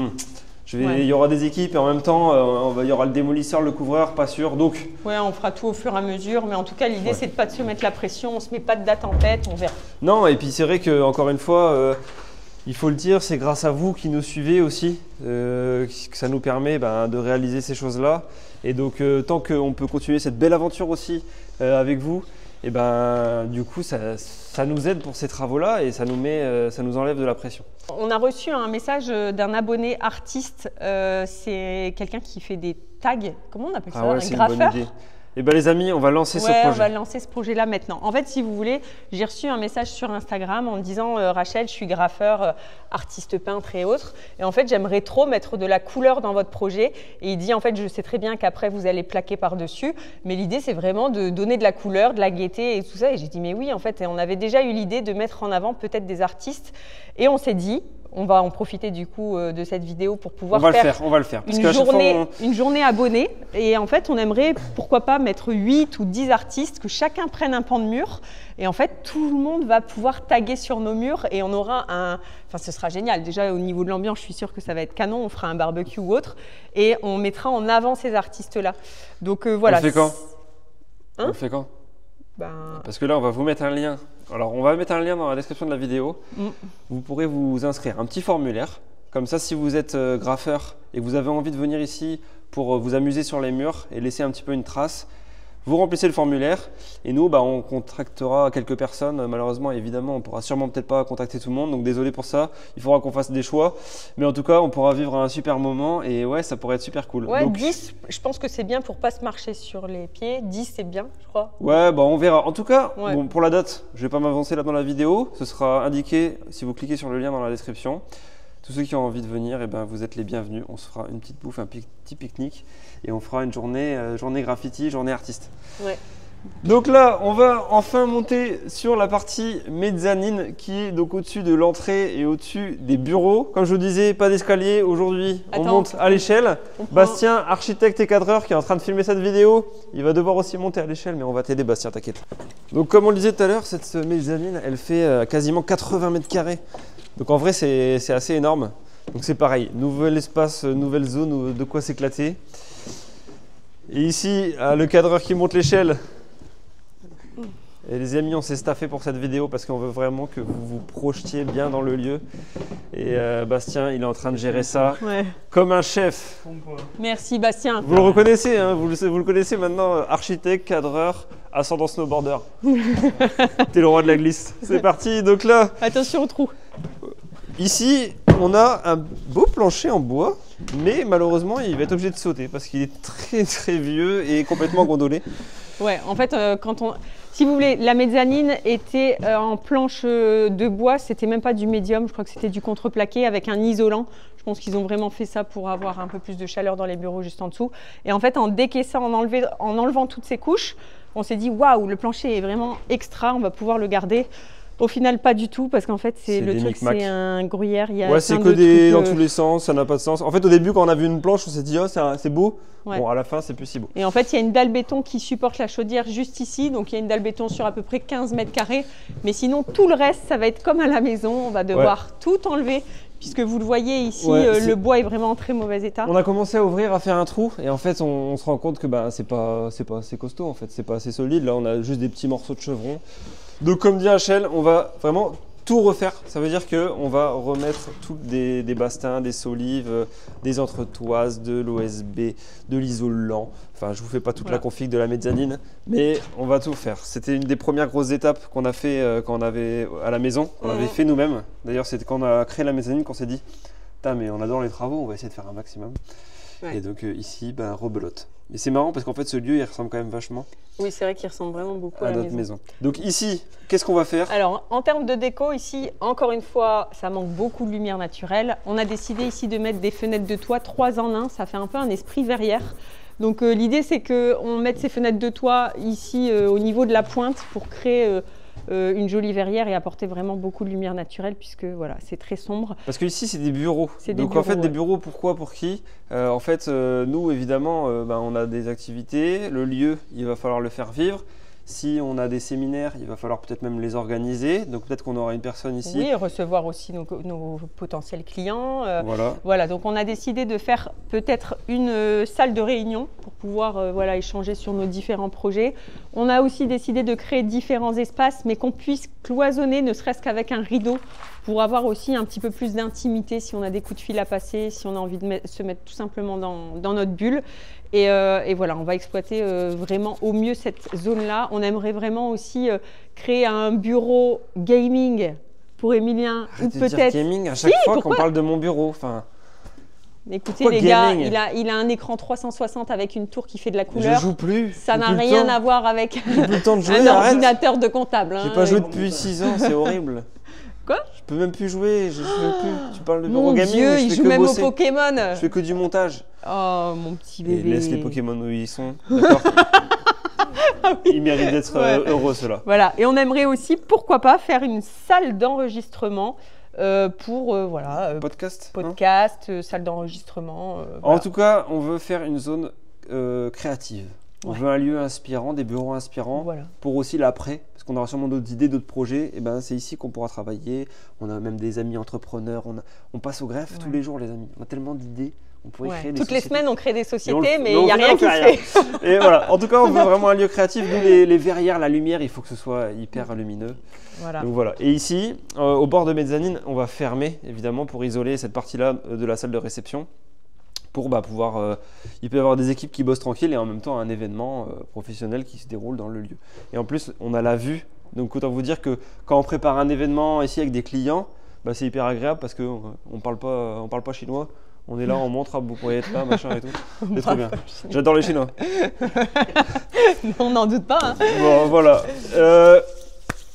[SPEAKER 1] Il y aura des équipes et en même temps, il y aura le démolisseur, le couvreur, pas sûr. Donc,
[SPEAKER 2] on fera tout au fur et à mesure. Mais en tout cas, l'idée, c'est de ne pas se mettre la pression. On ne se met pas de date en tête, on verra.
[SPEAKER 1] Non, et puis c'est vrai qu'encore une fois, il faut le dire, c'est grâce à vous qui nous suivez aussi que ça nous permet de réaliser ces choses-là. Et donc, tant qu'on peut continuer cette belle aventure aussi avec vous, et du coup, ça nous aide pour ces travaux-là et ça nous enlève de la pression.
[SPEAKER 2] On a reçu un message d'un abonné artiste. C'est quelqu'un qui fait des tags. Comment on appelle ça? Un graffeur.
[SPEAKER 1] Et ben les amis, on va lancer ce projet.
[SPEAKER 2] On va lancer ce projet-là maintenant. En fait, si vous voulez, j'ai reçu un message sur Instagram en me disant Rachel, je suis graffeur, artiste peintre et autres. Et en fait, j'aimerais trop mettre de la couleur dans votre projet. Et il dit, en fait, je sais très bien qu'après, vous allez plaquer par-dessus. Mais l'idée, c'est vraiment de donner de la couleur, de la gaieté et tout ça. Et j'ai dit, mais oui, en fait, et on avait déjà eu l'idée de mettre en avant peut-être des artistes. Et on s'est dit, on va en profiter du coup de cette vidéo pour pouvoir faire une journée abonnée. Et en fait, on aimerait, pourquoi pas, mettre 8 ou 10 artistes, que chacun prenne un pan de mur. Et en fait, tout le monde va pouvoir taguer sur nos murs et on aura un... Enfin, ce sera génial. Déjà, au niveau de l'ambiance, je suis sûre que ça va être canon. On fera un barbecue ou autre. Et on mettra en avant ces artistes-là. Donc voilà.
[SPEAKER 1] On fait quand On fait quand Parce que là, on va vous mettre un lien. Alors, on va mettre un lien dans la description de la vidéo. Vous pourrez vous inscrire. Un petit formulaire. Comme ça, si vous êtes graffeur et que vous avez envie de venir ici pour vous amuser sur les murs et laisser un petit peu une trace, vous remplissez le formulaire et nous, on contactera quelques personnes. Malheureusement, évidemment, on pourra sûrement peut-être pas contacter tout le monde, donc désolé pour ça. Il faudra qu'on fasse des choix. Mais en tout cas, on pourra vivre un super moment et ouais, ça pourrait être super cool.
[SPEAKER 2] Ouais, donc, 10, je pense que c'est bien pour pas se marcher sur les pieds. 10, c'est bien, je crois.
[SPEAKER 1] Ouais, on verra. En tout cas, bon, pour la date, je vais pas m'avancer là dans la vidéo. Ce sera indiqué si vous cliquez sur le lien dans la description. Tous ceux qui ont envie de venir, vous êtes les bienvenus. On se fera une petite bouffe, un petit pique-nique et on fera une journée graffiti, journée artiste.
[SPEAKER 2] Ouais.
[SPEAKER 1] Donc là, on va enfin monter sur la partie mezzanine qui est donc au-dessus de l'entrée et au-dessus des bureaux. Comme je vous disais, pas d'escalier. Aujourd'hui, on monte à l'échelle. Bastien, architecte et cadreur qui est en train de filmer cette vidéo, il va devoir aussi monter à l'échelle, mais on va t'aider Bastien, t'inquiète. Donc comme on le disait tout à l'heure, cette mezzanine, elle fait quasiment 80 mètres carrés. Donc en vrai, c'est assez énorme. Donc c'est pareil, nouvel espace, nouvelle zone, de quoi s'éclater. Et ici, le cadreur qui monte l'échelle. Et les amis, on s'est staffé pour cette vidéo parce qu'on veut vraiment que vous vous projetiez bien dans le lieu. Et Bastien, il est en train de gérer ça comme un chef.
[SPEAKER 2] Merci Bastien.
[SPEAKER 1] Vous le reconnaissez, hein, vous le connaissez maintenant, architecte, cadreur, ascendant snowboarder. T'es le roi de la glisse. C'est parti, donc là.
[SPEAKER 2] Attention au trou.
[SPEAKER 1] Ici, on a un beau plancher en bois, mais malheureusement, il va être obligé de sauter parce qu'il est très très vieux et complètement gondolé. Ouais,
[SPEAKER 2] en fait, si vous voulez, la mezzanine était en planche de bois, c'était même pas du médium, je crois que c'était du contreplaqué avec un isolant. Je pense qu'ils ont vraiment fait ça pour avoir un peu plus de chaleur dans les bureaux juste en dessous. Et en fait, en décaissant, en enlevant toutes ces couches, on s'est dit waouh, le plancher est vraiment extra, on va pouvoir le garder. Au final, pas du tout, parce qu'en fait, c'est un gruyère.
[SPEAKER 1] Ouais, c'est que dans tous les sens, ça n'a pas de sens. En fait, au début, quand on a vu une planche, on s'est dit, oh, c'est beau. Ouais. Bon, à la fin, c'est plus si beau.
[SPEAKER 2] Et en fait, il y a une dalle béton qui supporte la chaudière juste ici. Donc, il y a une dalle béton sur à peu près 15 mètres carrés. Mais sinon, tout le reste, ça va être comme à la maison. On va devoir tout enlever. Puisque vous le voyez ici, le bois est vraiment en très mauvais état.
[SPEAKER 1] On a commencé à ouvrir, à faire un trou. Et en fait, on se rend compte que c'est pas assez costaud. En fait, c'est pas assez solide. Là, on a juste des petits morceaux de chevron. Donc comme dit Rachel, on va vraiment tout refaire. Ça veut dire qu'on va remettre des bastins, des solives, des entretoises, de l'OSB, de l'isolant. Enfin, je vous fais pas toute la config de la mezzanine, mais on va tout faire. C'était une des premières grosses étapes qu'on a fait quand on avait à la maison. On avait fait nous-mêmes. D'ailleurs, c'était quand on a créé la mezzanine qu'on s'est dit « Putain, mais on adore les travaux, on va essayer de faire un maximum. » Et donc ici, rebelote. Et c'est marrant parce qu'en fait, ce lieu, il ressemble quand même vachement.
[SPEAKER 2] Oui, c'est vrai qu'il ressemble vraiment beaucoup à
[SPEAKER 1] notre maison. Donc ici, qu'est-ce qu'on va faire?
[SPEAKER 2] Alors, en termes de déco, ici, encore une fois, ça manque beaucoup de lumière naturelle. On a décidé ici de mettre des fenêtres de toit 3 en 1. Ça fait un peu un esprit verrière. Donc l'idée, c'est qu'on mette ces fenêtres de toit ici au niveau de la pointe pour créer une jolie verrière et apporter vraiment beaucoup de lumière naturelle puisque voilà, c'est très sombre.
[SPEAKER 1] Parce que ici c'est des bureaux. Donc en fait des bureaux, pourquoi, pour qui? En fait nous évidemment on a des activités, le lieu il va falloir le faire vivre. Si on a des séminaires, il va falloir peut-être même les organiser. Donc peut-être qu'on aura une personne ici.
[SPEAKER 2] Oui, recevoir aussi nos potentiels clients. Voilà, donc on a décidé de faire peut-être une salle de réunion pour pouvoir échanger sur nos différents projets. On a aussi décidé de créer différents espaces, mais qu'on puisse cloisonner, ne serait-ce qu'avec un rideau, pour avoir aussi un petit peu plus d'intimité si on a des coups de fil à passer, si on a envie de se mettre tout simplement dans notre bulle. Et voilà, on va exploiter vraiment au mieux cette zone-là. On aimerait vraiment aussi créer un bureau gaming pour Emilien.
[SPEAKER 1] Ou peut-être gaming à chaque fois qu'on parle de mon bureau. Enfin,
[SPEAKER 2] Écoutez
[SPEAKER 1] Pourquoi
[SPEAKER 2] les gars,
[SPEAKER 1] gaming
[SPEAKER 2] il a un écran 360 avec une tour qui fait de la couleur.
[SPEAKER 1] Je joue plus.
[SPEAKER 2] Ça n'a rien à voir avec
[SPEAKER 1] J'ai plus le temps de jouer,
[SPEAKER 2] un
[SPEAKER 1] arrête.
[SPEAKER 2] ordinateur de comptable.
[SPEAKER 1] J'ai
[SPEAKER 2] hein.
[SPEAKER 1] pas joué depuis 6 ans, c'est horrible.
[SPEAKER 2] Quoi?
[SPEAKER 1] Je peux même plus jouer, je joue plus. Tu parles de
[SPEAKER 2] Mon
[SPEAKER 1] Eurogaming,
[SPEAKER 2] Dieu,
[SPEAKER 1] je
[SPEAKER 2] il
[SPEAKER 1] fais
[SPEAKER 2] joue
[SPEAKER 1] que
[SPEAKER 2] même
[SPEAKER 1] bosser.
[SPEAKER 2] au Pokémon.
[SPEAKER 1] Je fais que du montage.
[SPEAKER 2] Oh, mon petit
[SPEAKER 1] Et
[SPEAKER 2] bébé.
[SPEAKER 1] laisse les Pokémon où ils sont, d'accord? Ils méritent d'être heureux, ceux-là.
[SPEAKER 2] Voilà, et on aimerait aussi, pourquoi pas, faire une salle d'enregistrement pour
[SPEAKER 1] Podcast, hein.
[SPEAKER 2] podcast, salle d'enregistrement.
[SPEAKER 1] En
[SPEAKER 2] Voilà.
[SPEAKER 1] tout cas, on veut faire une zone créative. On
[SPEAKER 2] Ouais.
[SPEAKER 1] veut un lieu inspirant, des bureaux inspirants,
[SPEAKER 2] Voilà.
[SPEAKER 1] pour aussi l'après, parce qu'on aura sûrement d'autres idées, d'autres projets. Et ben, c'est ici qu'on pourra travailler. On a même des amis entrepreneurs. On passe au greffe tous les jours, les amis. On a tellement d'idées. On pourrait
[SPEAKER 2] Ouais.
[SPEAKER 1] créer des
[SPEAKER 2] Toutes les
[SPEAKER 1] sociétés.
[SPEAKER 2] semaines, on crée des
[SPEAKER 1] Et on
[SPEAKER 2] sociétés,
[SPEAKER 1] le-
[SPEAKER 2] mais
[SPEAKER 1] on
[SPEAKER 2] il n'y a
[SPEAKER 1] fait
[SPEAKER 2] rien qui se
[SPEAKER 1] rien.
[SPEAKER 2] fait.
[SPEAKER 1] Et voilà. En tout cas, on veut vraiment un lieu créatif. Nous, les verrières, la lumière, il faut que ce soit hyper lumineux.
[SPEAKER 2] Voilà.
[SPEAKER 1] Donc voilà. Et ici, au bord de mezzanine, on va fermer évidemment pour isoler cette partie-là de la salle de réception. Pour pouvoir. Il peut y avoir des équipes qui bossent tranquilles et en même temps un événement professionnel qui se déroule dans le lieu. Et en plus, on a la vue. Donc autant vous dire que quand on prépare un événement ici avec des clients, c'est hyper agréable parce qu'on ne parle pas chinois. On est là, on montre, vous pourriez être là, machin et tout. C'est trop bien. J'adore les Chinois.
[SPEAKER 2] On n'en doute pas. Hein.
[SPEAKER 1] Bon, voilà.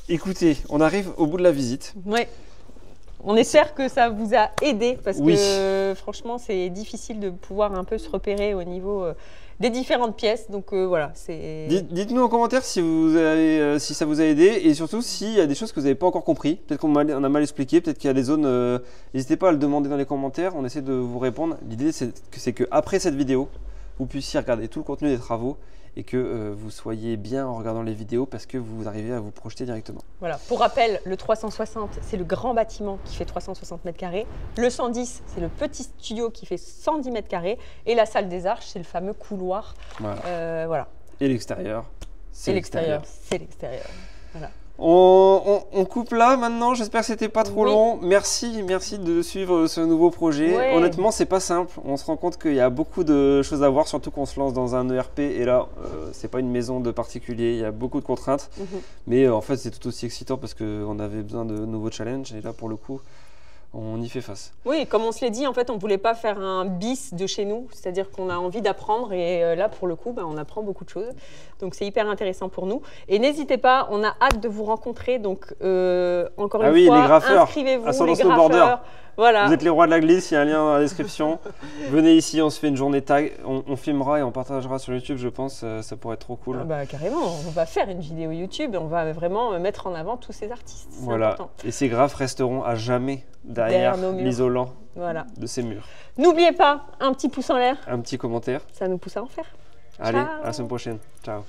[SPEAKER 1] Écoutez, on arrive au bout de la visite.
[SPEAKER 2] Ouais. On espère que ça vous a aidé parce
[SPEAKER 1] Oui.
[SPEAKER 2] que franchement, c'est difficile de pouvoir un peu se repérer au niveau des différentes pièces. Donc voilà, c'est.
[SPEAKER 1] Dites-nous en commentaire si, si ça vous a aidé et surtout s'il y a des choses que vous n'avez pas encore compris. Peut-être qu'on a mal expliqué, peut-être qu'il y a des zones. N'hésitez pas à le demander dans les commentaires, on essaie de vous répondre. L'idée, c'est qu'après cette vidéo, vous puissiez regarder tout le contenu des travaux et que vous soyez bien en regardant les vidéos parce que vous arrivez à vous projeter directement.
[SPEAKER 2] Voilà. Pour rappel, le 360, c'est le grand bâtiment qui fait 360 mètres carrés. Le 110, c'est le petit studio qui fait 110 mètres carrés. Et la salle des arches, c'est le fameux couloir.
[SPEAKER 1] Voilà.
[SPEAKER 2] Voilà.
[SPEAKER 1] Et l'extérieur, c'est
[SPEAKER 2] Et l'extérieur, c'est l'extérieur. Voilà.
[SPEAKER 1] On coupe là maintenant, j'espère que c'était pas trop
[SPEAKER 2] Oui.
[SPEAKER 1] long. Merci de suivre ce nouveau projet.
[SPEAKER 2] Ouais.
[SPEAKER 1] Honnêtement, c'est pas simple. On se rend compte qu'il y a beaucoup de choses à voir, surtout qu'on se lance dans un ERP et là, c'est pas une maison de particulier, il y a beaucoup de contraintes. Mais en fait, c'est tout aussi excitant parce qu'on avait besoin de nouveaux challenges et là, pour le coup, on y fait face.
[SPEAKER 2] Oui, comme on se l'est dit, en fait, on ne voulait pas faire un bis de chez nous, c'est-à-dire qu'on a envie d'apprendre et là, pour le coup, on apprend beaucoup de choses. Donc, c'est hyper intéressant pour nous. Et n'hésitez pas, on a hâte de vous rencontrer. Donc, encore une
[SPEAKER 1] oui,
[SPEAKER 2] fois,
[SPEAKER 1] les graffeurs,
[SPEAKER 2] inscrivez-vous,
[SPEAKER 1] à
[SPEAKER 2] les
[SPEAKER 1] Sono
[SPEAKER 2] graffeurs.
[SPEAKER 1] Snowboarder.
[SPEAKER 2] Voilà.
[SPEAKER 1] Vous êtes les rois de la glisse, il y a un lien dans la description. Venez ici, on se fait une journée tag, on filmera et on partagera sur YouTube, je pense, ça pourrait être trop cool.
[SPEAKER 2] Ah bah, carrément, on va faire une vidéo YouTube et on va vraiment mettre en avant tous ces artistes. C'est
[SPEAKER 1] Voilà,
[SPEAKER 2] important.
[SPEAKER 1] et ces graphes resteront à jamais derrière
[SPEAKER 2] Derrière nos murs.
[SPEAKER 1] l'isolant
[SPEAKER 2] Voilà.
[SPEAKER 1] de ces murs.
[SPEAKER 2] N'oubliez pas, un petit pouce en l'air,
[SPEAKER 1] Un petit commentaire.
[SPEAKER 2] ça nous pousse à en faire.
[SPEAKER 1] Allez,
[SPEAKER 2] Ciao.
[SPEAKER 1] à la semaine prochaine. Ciao.